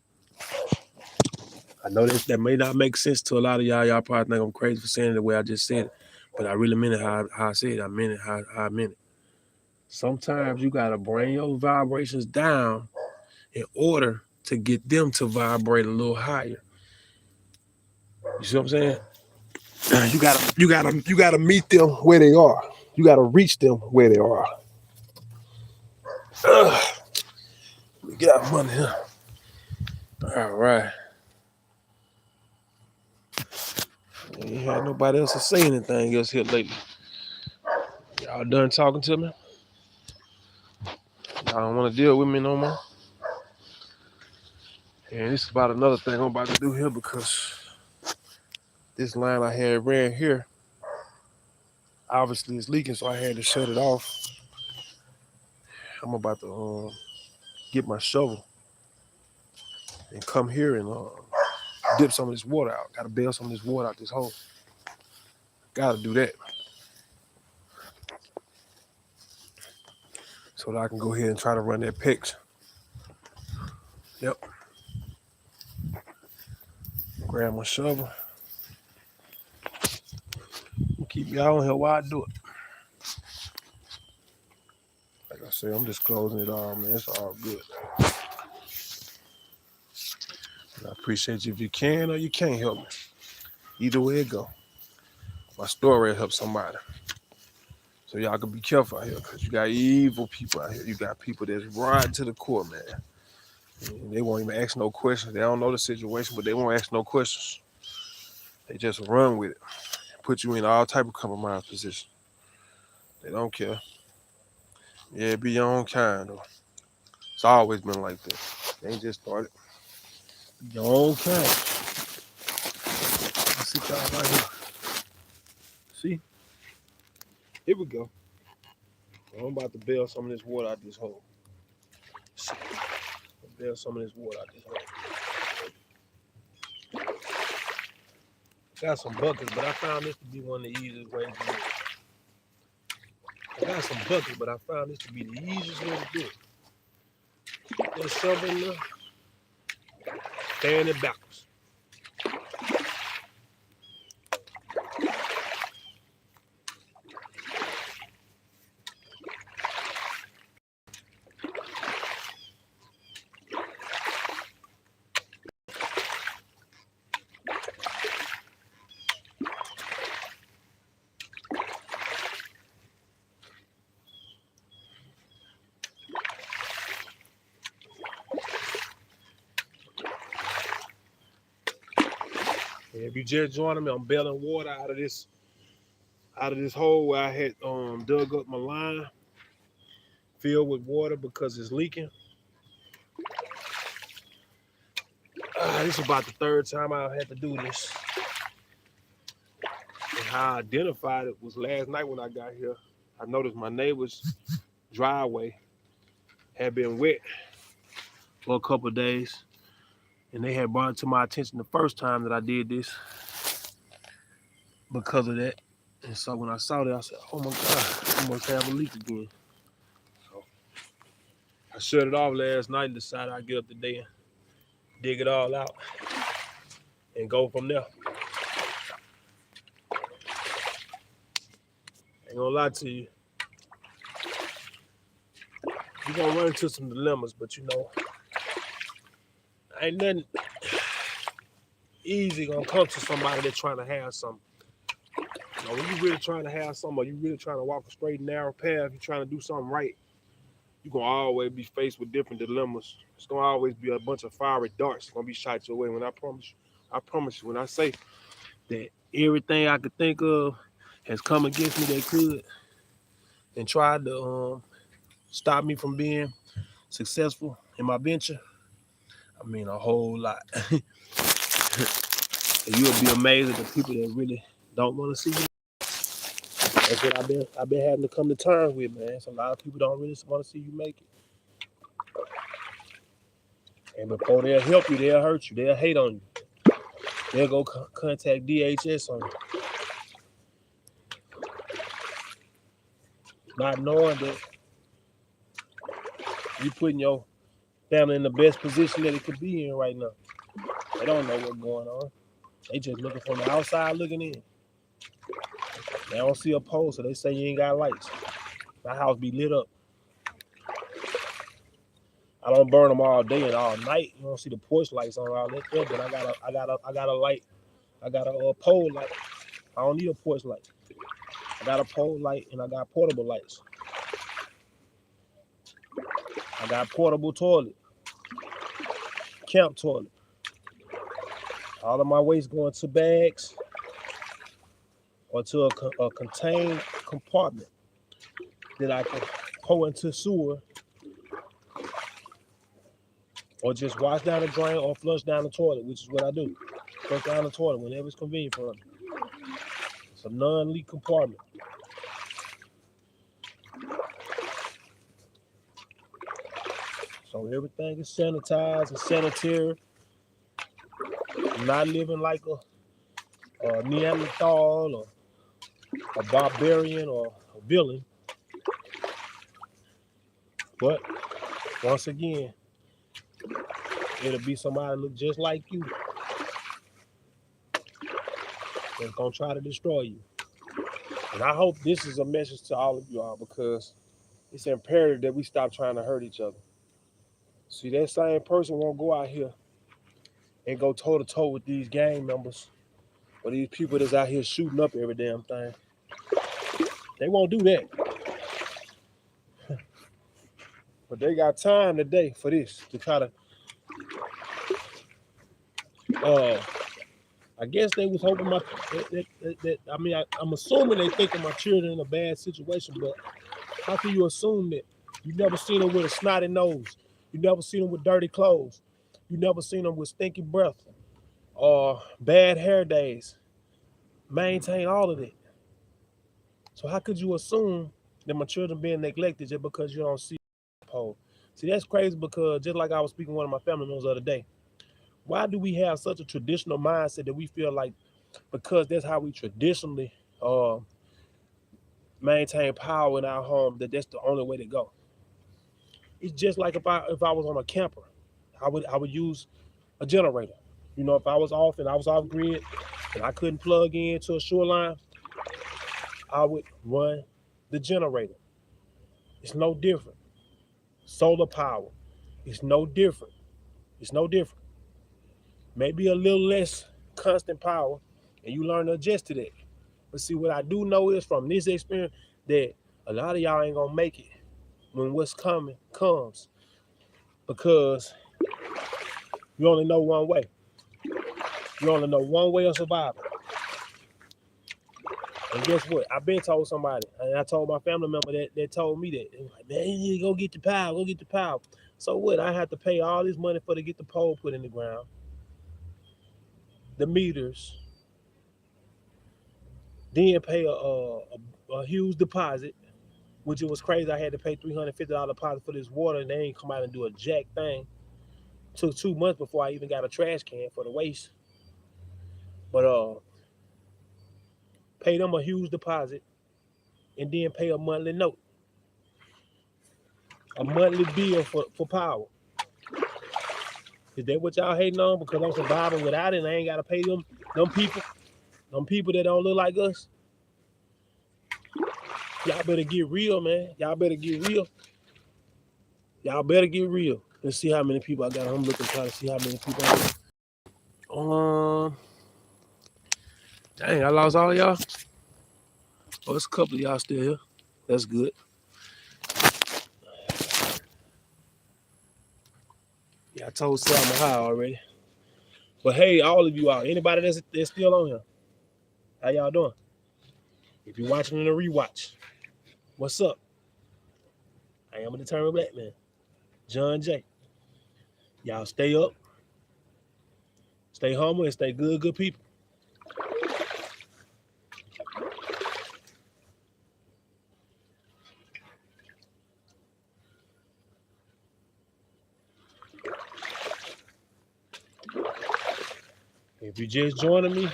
I know that may not make sense to a lot of y'all. Y'all probably think I'm crazy for saying it the way I just said it, but I really meant it how I said it. I meant it how I meant it. Sometimes you gotta bring your vibrations down in order to get them to vibrate a little higher. You see what I'm saying? You gotta meet them where they are. You gotta reach them where they are. We get our money here. All right. Ain't had nobody else to say anything else here lately. Y'all done talking to me? Y'all don't want to deal with me no more? And this is about another thing I'm about to do here, because this line I had ran here obviously is leaking, so I had to shut it off. I'm about to get my shovel and come here and dip some of this water out. Gotta bail some of this water out this hole. Gotta do that so that I can go ahead and try to run that PEX. Yep. Grab my shovel. Keep y'all on here while I do it. Like I said, I'm just closing it all, man. It's all good. And I appreciate you if you can or you can't help me. Either way it go. My story helps somebody. So y'all can be careful out here, because you got evil people out here. You got people that's right to the core, man. And they won't even ask no questions. They don't know the situation, but they won't ask no questions. They just run with it. Put you in all type of compromised position. They don't care. Yeah, be your own kind, though. It's always been like that. They ain't just started. Be your own kind. Let's sit y'all right here. See? Here we go. I'm about to bail some of this water out this hole. Bail some of this water out this hole. Got some buckets, but I found this to be one of the easiest ways to do it. I got some buckets, but I found this to be the easiest way to do it. Keep that shovel in there, stand it backwards. And if you just joining me, I'm bailing water out of this hole where I had dug up my line, filled with water because it's leaking. This is about the third time I had to do this. And how I identified it was last night when I got here. I noticed my neighbor's driveway had been wet for a couple of days, and they had brought it to my attention the first time that I did this because of that. And so when I saw that, I said, "Oh my God, I must have a leak again." So I shut it off last night and decided I'd get up today and dig it all out and go from there. Ain't gonna lie to you, you're gonna run into some dilemmas, but ain't nothing easy gonna come to somebody that's trying to have something. When you really trying to have something, or you really trying to walk a straight and narrow path, you're trying to do something right, you're gonna always be faced with different dilemmas. It's gonna always be a bunch of fiery darts gonna be shot your way. When I promise you, when I say that everything I could think of has come against me that could and tried to stop me from being successful in my venture, I mean a whole lot. And you'll be amazed at the people that really don't want to see you. That's what I've been having to come to terms with, man. So a lot of people don't really want to see you make it. And before they'll help you, they'll hurt you. They'll hate on you. They'll go contact DHS on you. Not knowing that you're putting your family in the best position that it could be in right now. They don't know what's going on. They just looking from the outside looking in. They don't see a pole, so they say you ain't got lights. My house be lit up. I don't burn them all day and all night. You don't see the porch lights on all that there, but I got a light. I got a pole light. I don't need a porch light. I got a pole light and I got portable lights. I got portable toilet, camp toilet. All of my waste going to bags or to a contained compartment that I can pour into sewer or just wash down the drain or flush down the toilet, which is what I do. Flush down the toilet whenever it's convenient for me. It's a non-leak compartment. So everything is sanitized and sanitary. I'm not living like a Neanderthal or a barbarian or a villain. But once again, it'll be somebody that look just like you that's gonna try to destroy you. And I hope this is a message to all of you all, because it's imperative that we stop trying to hurt each other. See, that same person won't go out here and go toe to toe with these gang members or these people that's out here shooting up every damn thing. They won't do that. But they got time today for this to try to I guess they was hoping I'm assuming they thinking my children in a bad situation, but how can you assume that? You never seen them with a snotty nose. You never seen them with dirty clothes. You never seen them with stinky breath or bad hair days. Maintain all of it. So how could you assume that my children being neglected just because you don't see a pole? See, that's crazy, because just like I was speaking to one of my family members the other day, why do we have such a traditional mindset that we feel like because that's how we traditionally maintain power in our home, that's the only way to go? It's just like if I was on a camper, I would use a generator. If I was off and I was off grid and I couldn't plug into a shoreline, I would run the generator. It's no different. Solar power. It's no different. It's no different. Maybe a little less constant power, and you learn to adjust to that. But see, what I do know is from this experience that a lot of y'all ain't gonna make it when what's coming comes, because you only know one way. You only know one way of surviving. And guess what? I've been told somebody, and I told my family member that told me that. They was like, man, you need to go get the power, go get the power. So what? I have to pay all this money for to get the pole put in the ground, the meters, then pay a huge deposit, which it was crazy. I had to pay $350 deposit for this water, and they ain't come out and do a jack thing. Took 2 months before I even got a trash can for the waste. But pay them a huge deposit and then pay a monthly note, a monthly bill for power. Is that what y'all hating on? Because I'm surviving without it and I ain't gotta pay them people that don't look like us. Y'all better get real, man. Y'all better get real. Y'all better get real. Let's see how many people I got. I'm looking trying to see how many people I got. Dang, I lost all y'all. Oh, it's a couple of y'all still here. That's good. Yeah, I told Selma hi already. But hey, all of you out, anybody that's still on here, how y'all doing? If you're watching in a rewatch, what's up? I am a determined black man, John J. Y'all stay up, stay humble, and stay good people. If you're just joining me,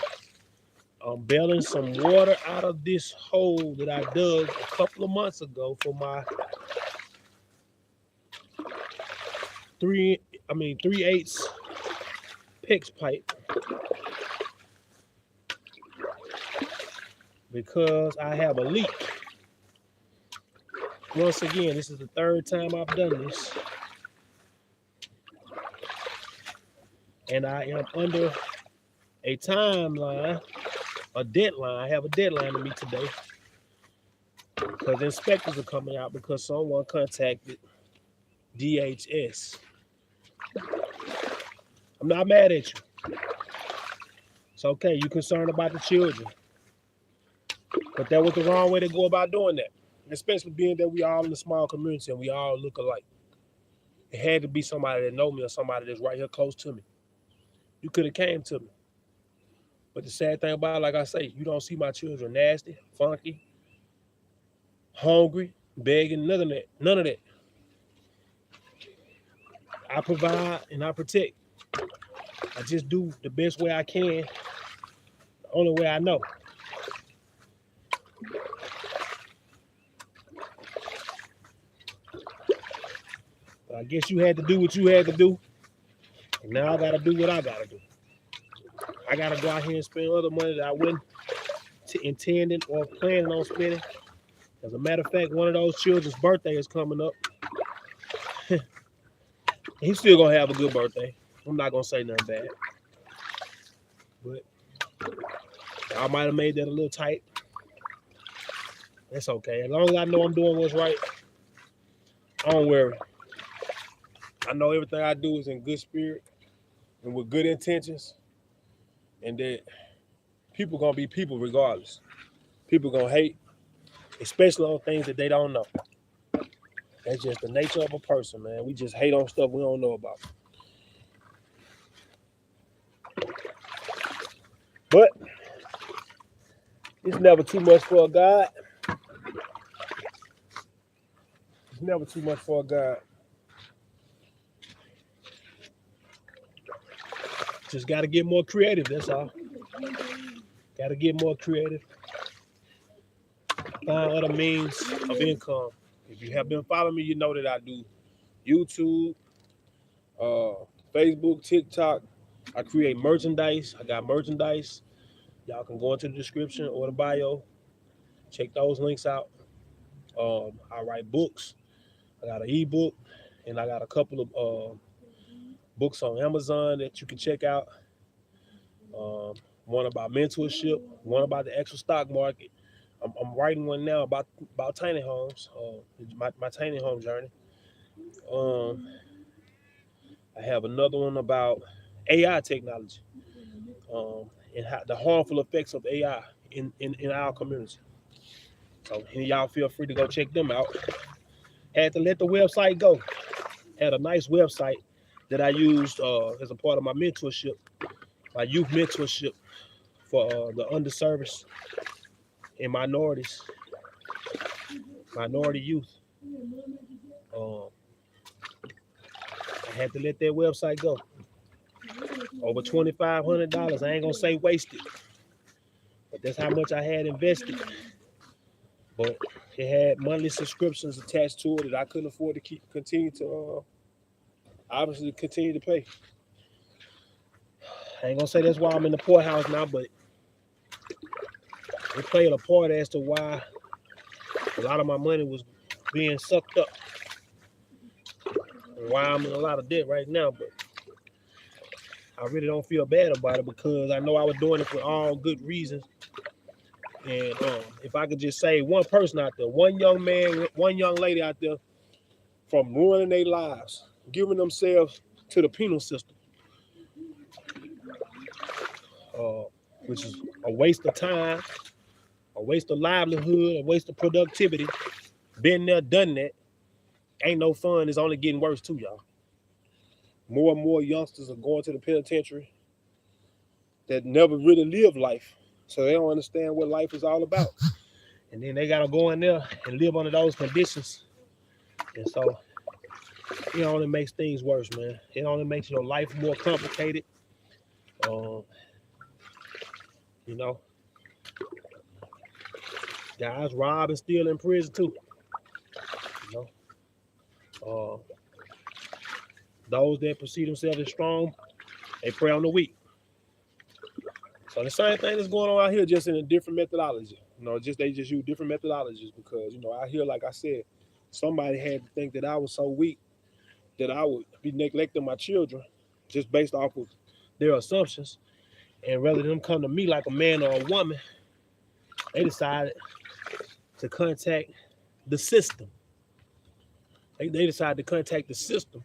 I'm bailing some water out of this hole that I dug a couple of months ago for my 3/8 PEX pipe because I have a leak. Once again, this is the third time I've done this. And I am under a timeline, a deadline. I have a deadline to meet today because inspectors are coming out because someone contacted DHS. I'm not mad at you. It's okay. You're concerned about the children. But that was the wrong way to go about doing that. Especially being that we all in a small community and we all look alike. It had to be somebody that know me or somebody that's right here close to me. You could have came to me. But the sad thing about it, like I say, you don't see my children nasty, funky, hungry, begging, none of that. None of that. I provide and I protect. I just do the best way I can, the only way I know. But I guess you had to do what you had to do. And now I gotta do what I gotta do. I gotta go out here and spend other money that I wasn't intending or planning on spending. As a matter of fact, one of those children's birthday is coming up. He's still gonna have a good birthday. I'm not gonna say nothing bad. But I might have made that a little tight. That's okay. As long as I know I'm doing what's right, I don't worry. I know everything I do is in good spirit and with good intentions, and that people gonna be people regardless. People gonna hate, especially on things that they don't know. That's just the nature of a person, man. We just hate on stuff we don't know about. But it's never too much for a God. It's never too much for a God. Just got to get more creative, that's all. Got to get more creative. Find other means of income. If you have been following me, you know that I do YouTube, Facebook, TikTok. I create merchandise. I got merchandise. Y'all can go into the description or the bio. Check those links out. I write books. I got an ebook, and I got a couple of books on Amazon that you can check out. One about mentorship, one about the actual stock market. I'm writing one now about tiny homes, my tiny home journey. I have another one about AI technology. and how, the harmful effects of AI in our community. So and y'all feel free to go check them out. Had to let the website go. Had a nice website that I used as a part of my mentorship, my youth mentorship for the underserviced and minority youth. Um, I had to let that website go. Over $2,500. I ain't gonna say wasted, but that's how much I had invested. But it had monthly subscriptions attached to it that I couldn't afford to continue to obviously continue to pay. I ain't gonna say that's why I'm in the poorhouse now, but it played a part as to why a lot of my money was being sucked up, and why I'm in a lot of debt right now. But I really don't feel bad about it because I know I was doing it for all good reasons. And if I could just say one person out there, one young man, one young lady out there from ruining their lives, giving themselves to the penal system, uh, which is a waste of time, a waste of livelihood, a waste of productivity. Been there, done that. Ain't no fun. It's only getting worse too, y'all. More and more youngsters are going to the penitentiary that never really lived life. So they don't understand what life is all about. And then they got to go in there and live under those conditions. And so it only makes things worse, man. It only makes your life more complicated. Um, you know, guys rob and steal in prison too. You know, those that perceive themselves as strong, they prey on the weak. So the same thing that's going on out here, just in a different methodology. You know, just they just use different methodologies because out here, like I said, somebody had to think that I was so weak that I would be neglecting my children just based off of their assumptions. And rather than them come to me like a man or a woman, they decided to contact the system. They decided to contact the system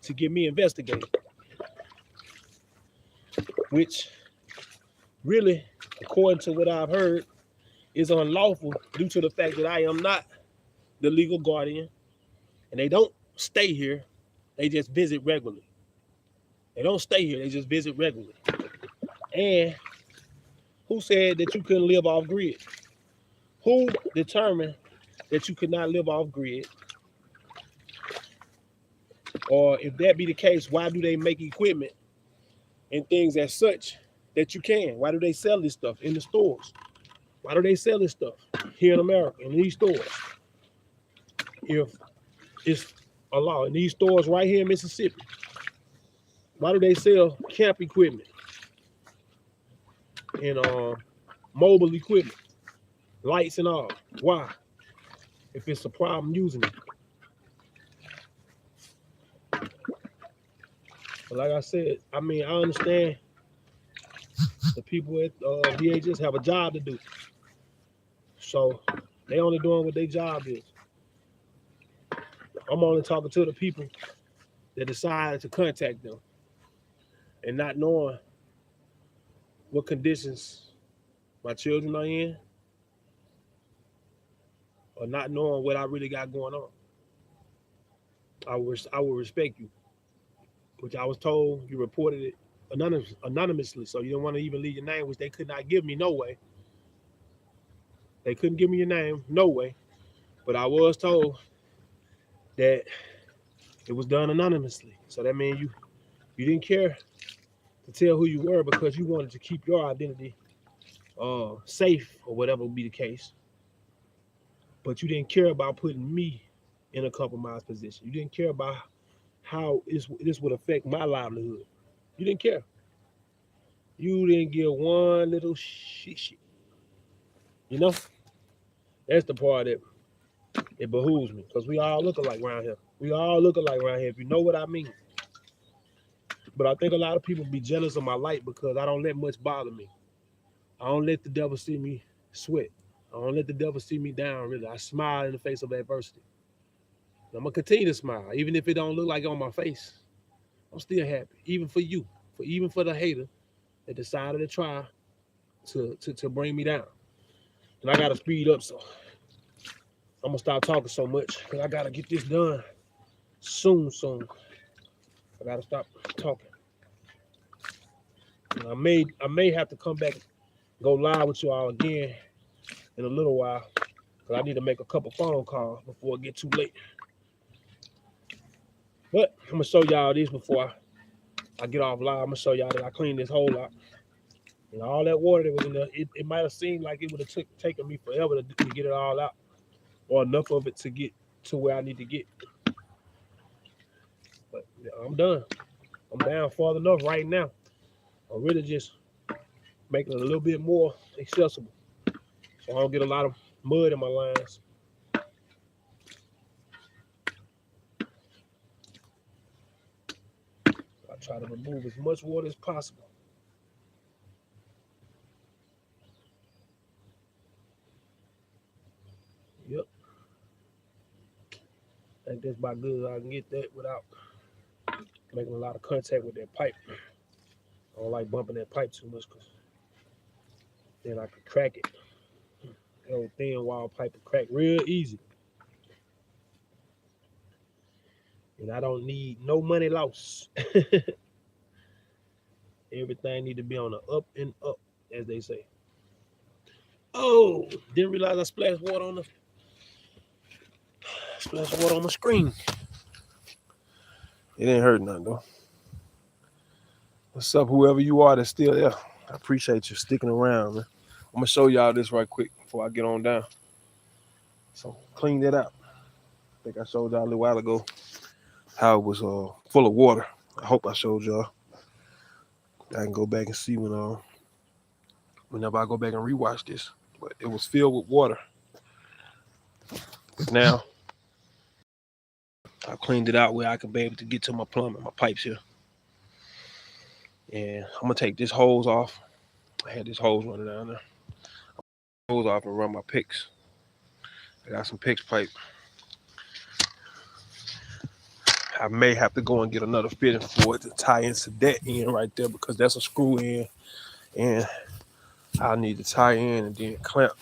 to get me investigated, which really, according to what I've heard, is unlawful due to the fact that I am not the legal guardian, and they don't stay here. They just visit regularly. They don't stay here. They just visit regularly. And who said that you couldn't live off grid? Who determined that you could not live off grid? Or if that be the case, why do they make equipment and things as such that you can? Why do they sell this stuff in the stores? Why do they sell this stuff here in America in these stores? If it's a law in these stores right here in Mississippi, why do they sell camp equipment and mobile equipment, lights and all? Why? If it's a problem using it. But like I said, I mean, I understand the people at VHS have a job to do. So they only doing what their job is. I'm only talking to the people that decided to contact them and not knowing what conditions my children are in or not knowing what I really got going on. I will respect you, which I was told you reported it anonymously, so you don't want to even leave your name, which they could not give me no way. They couldn't give me your name, no way. But I was told that it was done anonymously. So that means you didn't care to tell who you were because you wanted to keep your identity safe or whatever would be the case. But you didn't care about putting me in a compromised position. You didn't care about how this would affect my livelihood. You didn't care. You didn't give one little shit. You know? That's the part that it behooves me because we all look alike around here. We all look alike around here, if you know what I mean. But I think a lot of people be jealous of my light because I don't let much bother me. I don't let the devil see me sweat. I don't let the devil see me down, really. I smile in the face of adversity. I'm going to continue to smile, even if it don't look like it on my face. I'm still happy, even for you. for the hater that decided to try to bring me down. And I gotta speed up, so I'm gonna stop talking so much because I gotta get this done soon. I gotta stop talking. And I may have to come back and go live with you all again in a little while because I need to make a couple phone calls before it get too late. But I'm gonna show y'all this before I get off live. I'm gonna show y'all that I cleaned this hole out. And all that water that was in there, it might have seemed like it would have taken me forever to get it all out, or enough of it to get to where I need to get. But yeah, I'm done. I'm down far enough right now. I'm really just making it a little bit more accessible, so I don't get a lot of mud in my lines. I try to remove as much water as possible. Yep. I think that's about good as I can get that without making a lot of contact with that pipe. I don't like bumping that pipe too much because then I could crack it. That old thin wall pipe will crack real easy. And I don't need no money loss. Everything need to be on the up and up, as they say. Oh, didn't realize I splashed water on the screen. It ain't hurt nothing though. What's up, whoever you are that's still there? I appreciate you sticking around, man. I'm gonna show y'all this right quick before I get on down. So clean that out. I think I showed y'all a little while ago how it was full of water. I hope I showed y'all. I can go back and see whenever I go back and rewatch this. But it was filled with water. But now I cleaned it out where I can be able to get to my plumbing, my pipes here. And I'm gonna take this hose off. I had this hose running down there. Hose off and run my picks. I got some PIX pipe. I may have to go and get another fitting for it to tie into that end right there because that's a screw in, and I'll need to tie in and then clamp.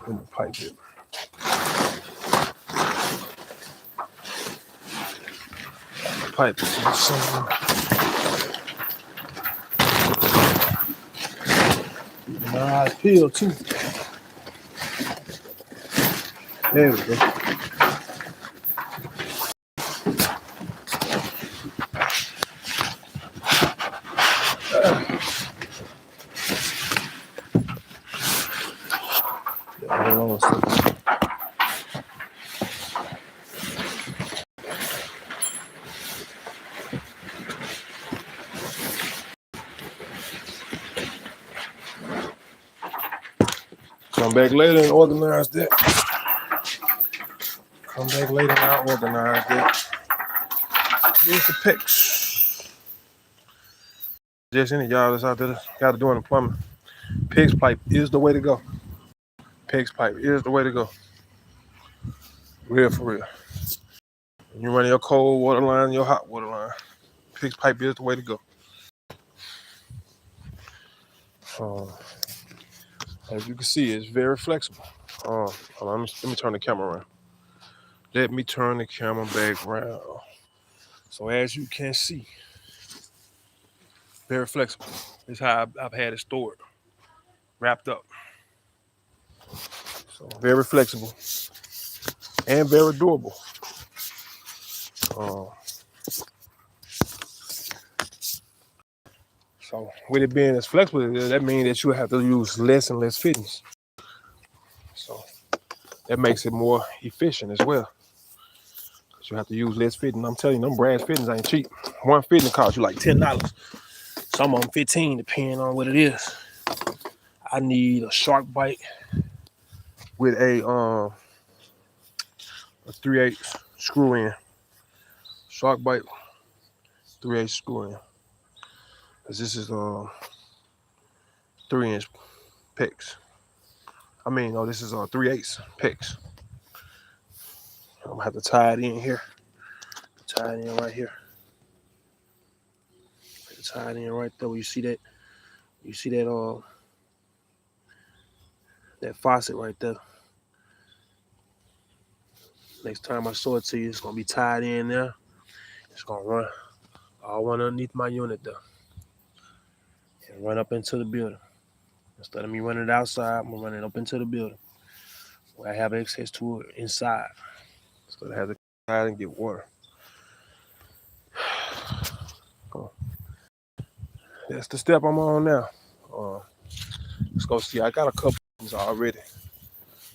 In the pipe here. The pipe is the same. My eyes peel too. There we go. Hold on a second. Come back later and organize that. Come back later and I'll organize that. Here's the PIX. Just any of y'all that's out there got to do in the plumbing. PIX pipe is the way to go. PIX pipe is the way to go. Real for real. When you're running your cold water line, your hot water line, PIX pipe is the way to go. As you can see, it's very flexible. Hold on, let me turn the camera around. Let me turn the camera back around. So as you can see, very flexible. This is how I've had it stored, wrapped up. So very flexible and very durable. So with it being as flexible, that means that you have to use less and less fittings. So that makes it more efficient as well. You have to use less fitting. I'm telling you, them brass fittings ain't cheap. One fitting costs you like $10. Some of them $15, depending on what it is. I need a shark bite with a 3/8 screw in. Shark bite, 3/8 screw in. Cause this is 3-inch PIX. I mean, no, this is 3/8 picks. I'm gonna have to tie it in here. Tie it in right here. Tie it in right there. You see that? You see that faucet right there. Next time I show it to you, it's gonna be tied in there. It's gonna run all one underneath my unit there and run up into the building. Instead of me running it outside, I'm gonna run it up into the building where I have access to it inside. Instead of having to come outside and get water. That's the step I'm on now. Let's go see. I got a couple things already.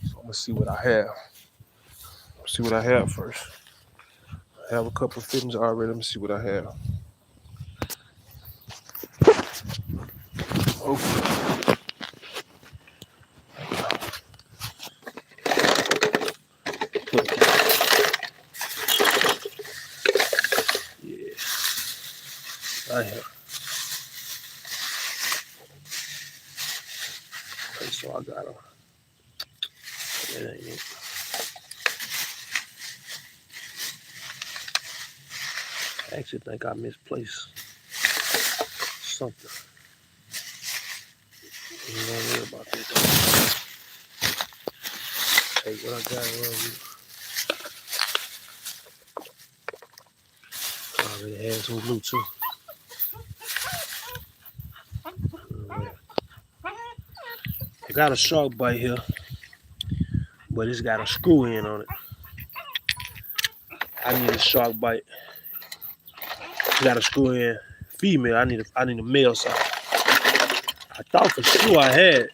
So I'm gonna see what I have. See what I have first. I have a couple of fittings already. Let me see what I have. Okay. Yeah, I have. Okay, so I got them. That ain't it. I actually think I misplaced something. You don't worry about that though. Hey, what I got around here. I already had some glue too. I got a shark bite here, but it's got a screw in on it. I need a shark bite. It's got a screw in female. I need a male side. I thought for sure I had,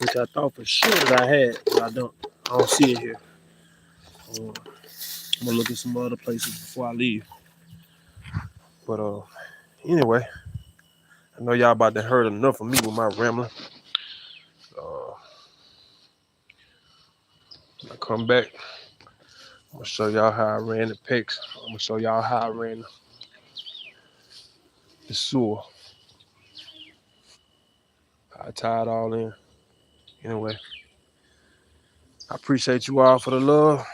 which I thought for sure that I had, but I don't see it here. I'm gonna look at some other places before I leave. But anyway, I know y'all about to heard enough of me with my rambling. When I come back, I'm gonna show y'all how I ran the picks. I'm gonna show y'all how I ran the sewer. I tie it all in. Anyway, I appreciate you all for the love.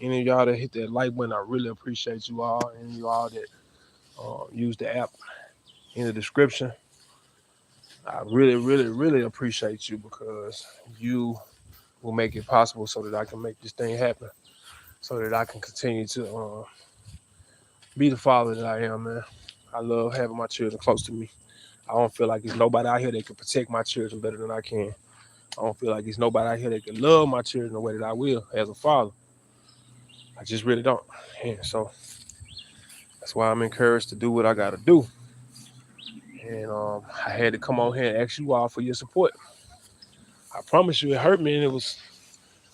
Any of y'all that hit that like button, I really appreciate you all. Any of y'all that use the app in the description, I really, really, really appreciate you because you will make it possible so that I can make this thing happen, so that I can continue to be the father that I am, man. I love having my children close to me. I don't feel like there's nobody out here that can protect my children better than I can. I don't feel like there's nobody out here that can love my children the way that I will as a father. I just really don't. And so that's why I'm encouraged to do what I got to do. And I had to come on here and ask you all for your support. I promise you, it hurt me, and it was,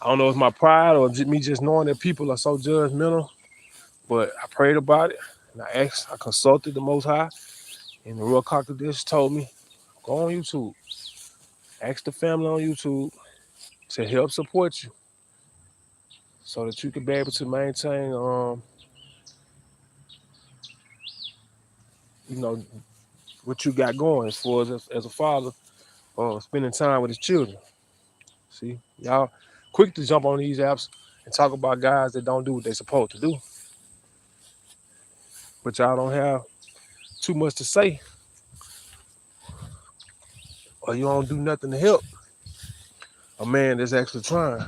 I don't know if it's my pride or me just knowing that people are so judgmental, but I prayed about it, and I consulted the Most High, and the real Dish told me, go on YouTube, ask the family on YouTube to help support you so that you can be able to maintain, you know, what you got going as far as a father, spending time with his children. See, y'all quick to jump on these apps and talk about guys that don't do what they're supposed to do, but y'all don't have too much to say, or you don't do nothing to help a man that's actually trying,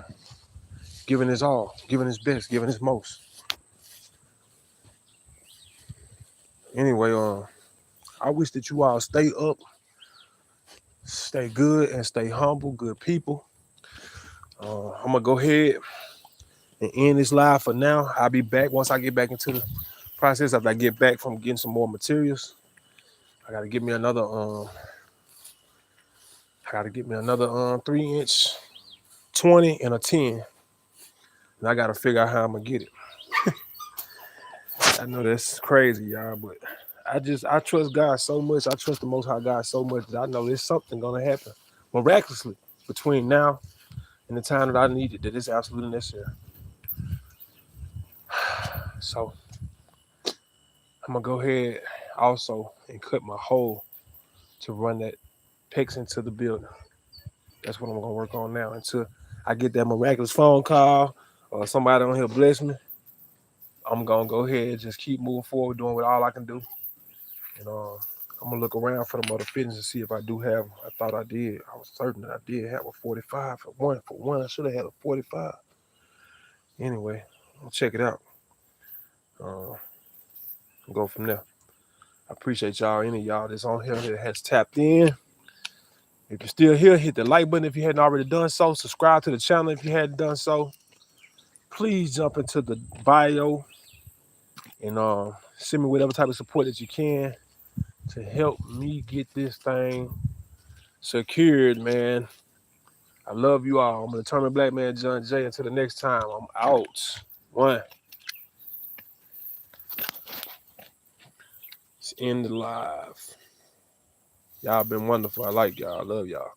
giving his all, giving his best, giving his most. Anyway, I wish that you all stay up, stay good, and stay humble, good people. I'm gonna go ahead and end this live for now. I'll be back once I get back into the process. After I get back from getting some more materials, I gotta get me another 3-inch 20 and a 10. And I gotta figure out how I'm gonna get it. I know that's crazy, y'all, but I trust God so much. I trust the Most High God so much that I know there's something gonna happen miraculously between now and the time that I need it, that it's absolutely necessary. So I'm gonna go ahead also and cut my hole to run that PEX into the building. That's what I'm gonna work on now until I get that miraculous phone call or somebody on here bless me. I'm gonna go ahead and just keep moving forward, doing what all I can do. And I'm gonna look around for the other fitness and see if I do have. I thought I did. I was certain that I did have a 45 for one. For one, I should have had a 45. Anyway, I'll check it out. Uh, go from there. I appreciate y'all. Any of y'all that's on here that has tapped in. If you're still here, hit the like button if you hadn't already done so. Subscribe to the channel if you hadn't done so. Please jump into the bio and send me whatever type of support that you can to help me get this thing secured, man. I love you all. I'm a determined black man, John Jay. Until the next time, I'm out. One. It's end the live. Y'all been wonderful. I like y'all. I love y'all.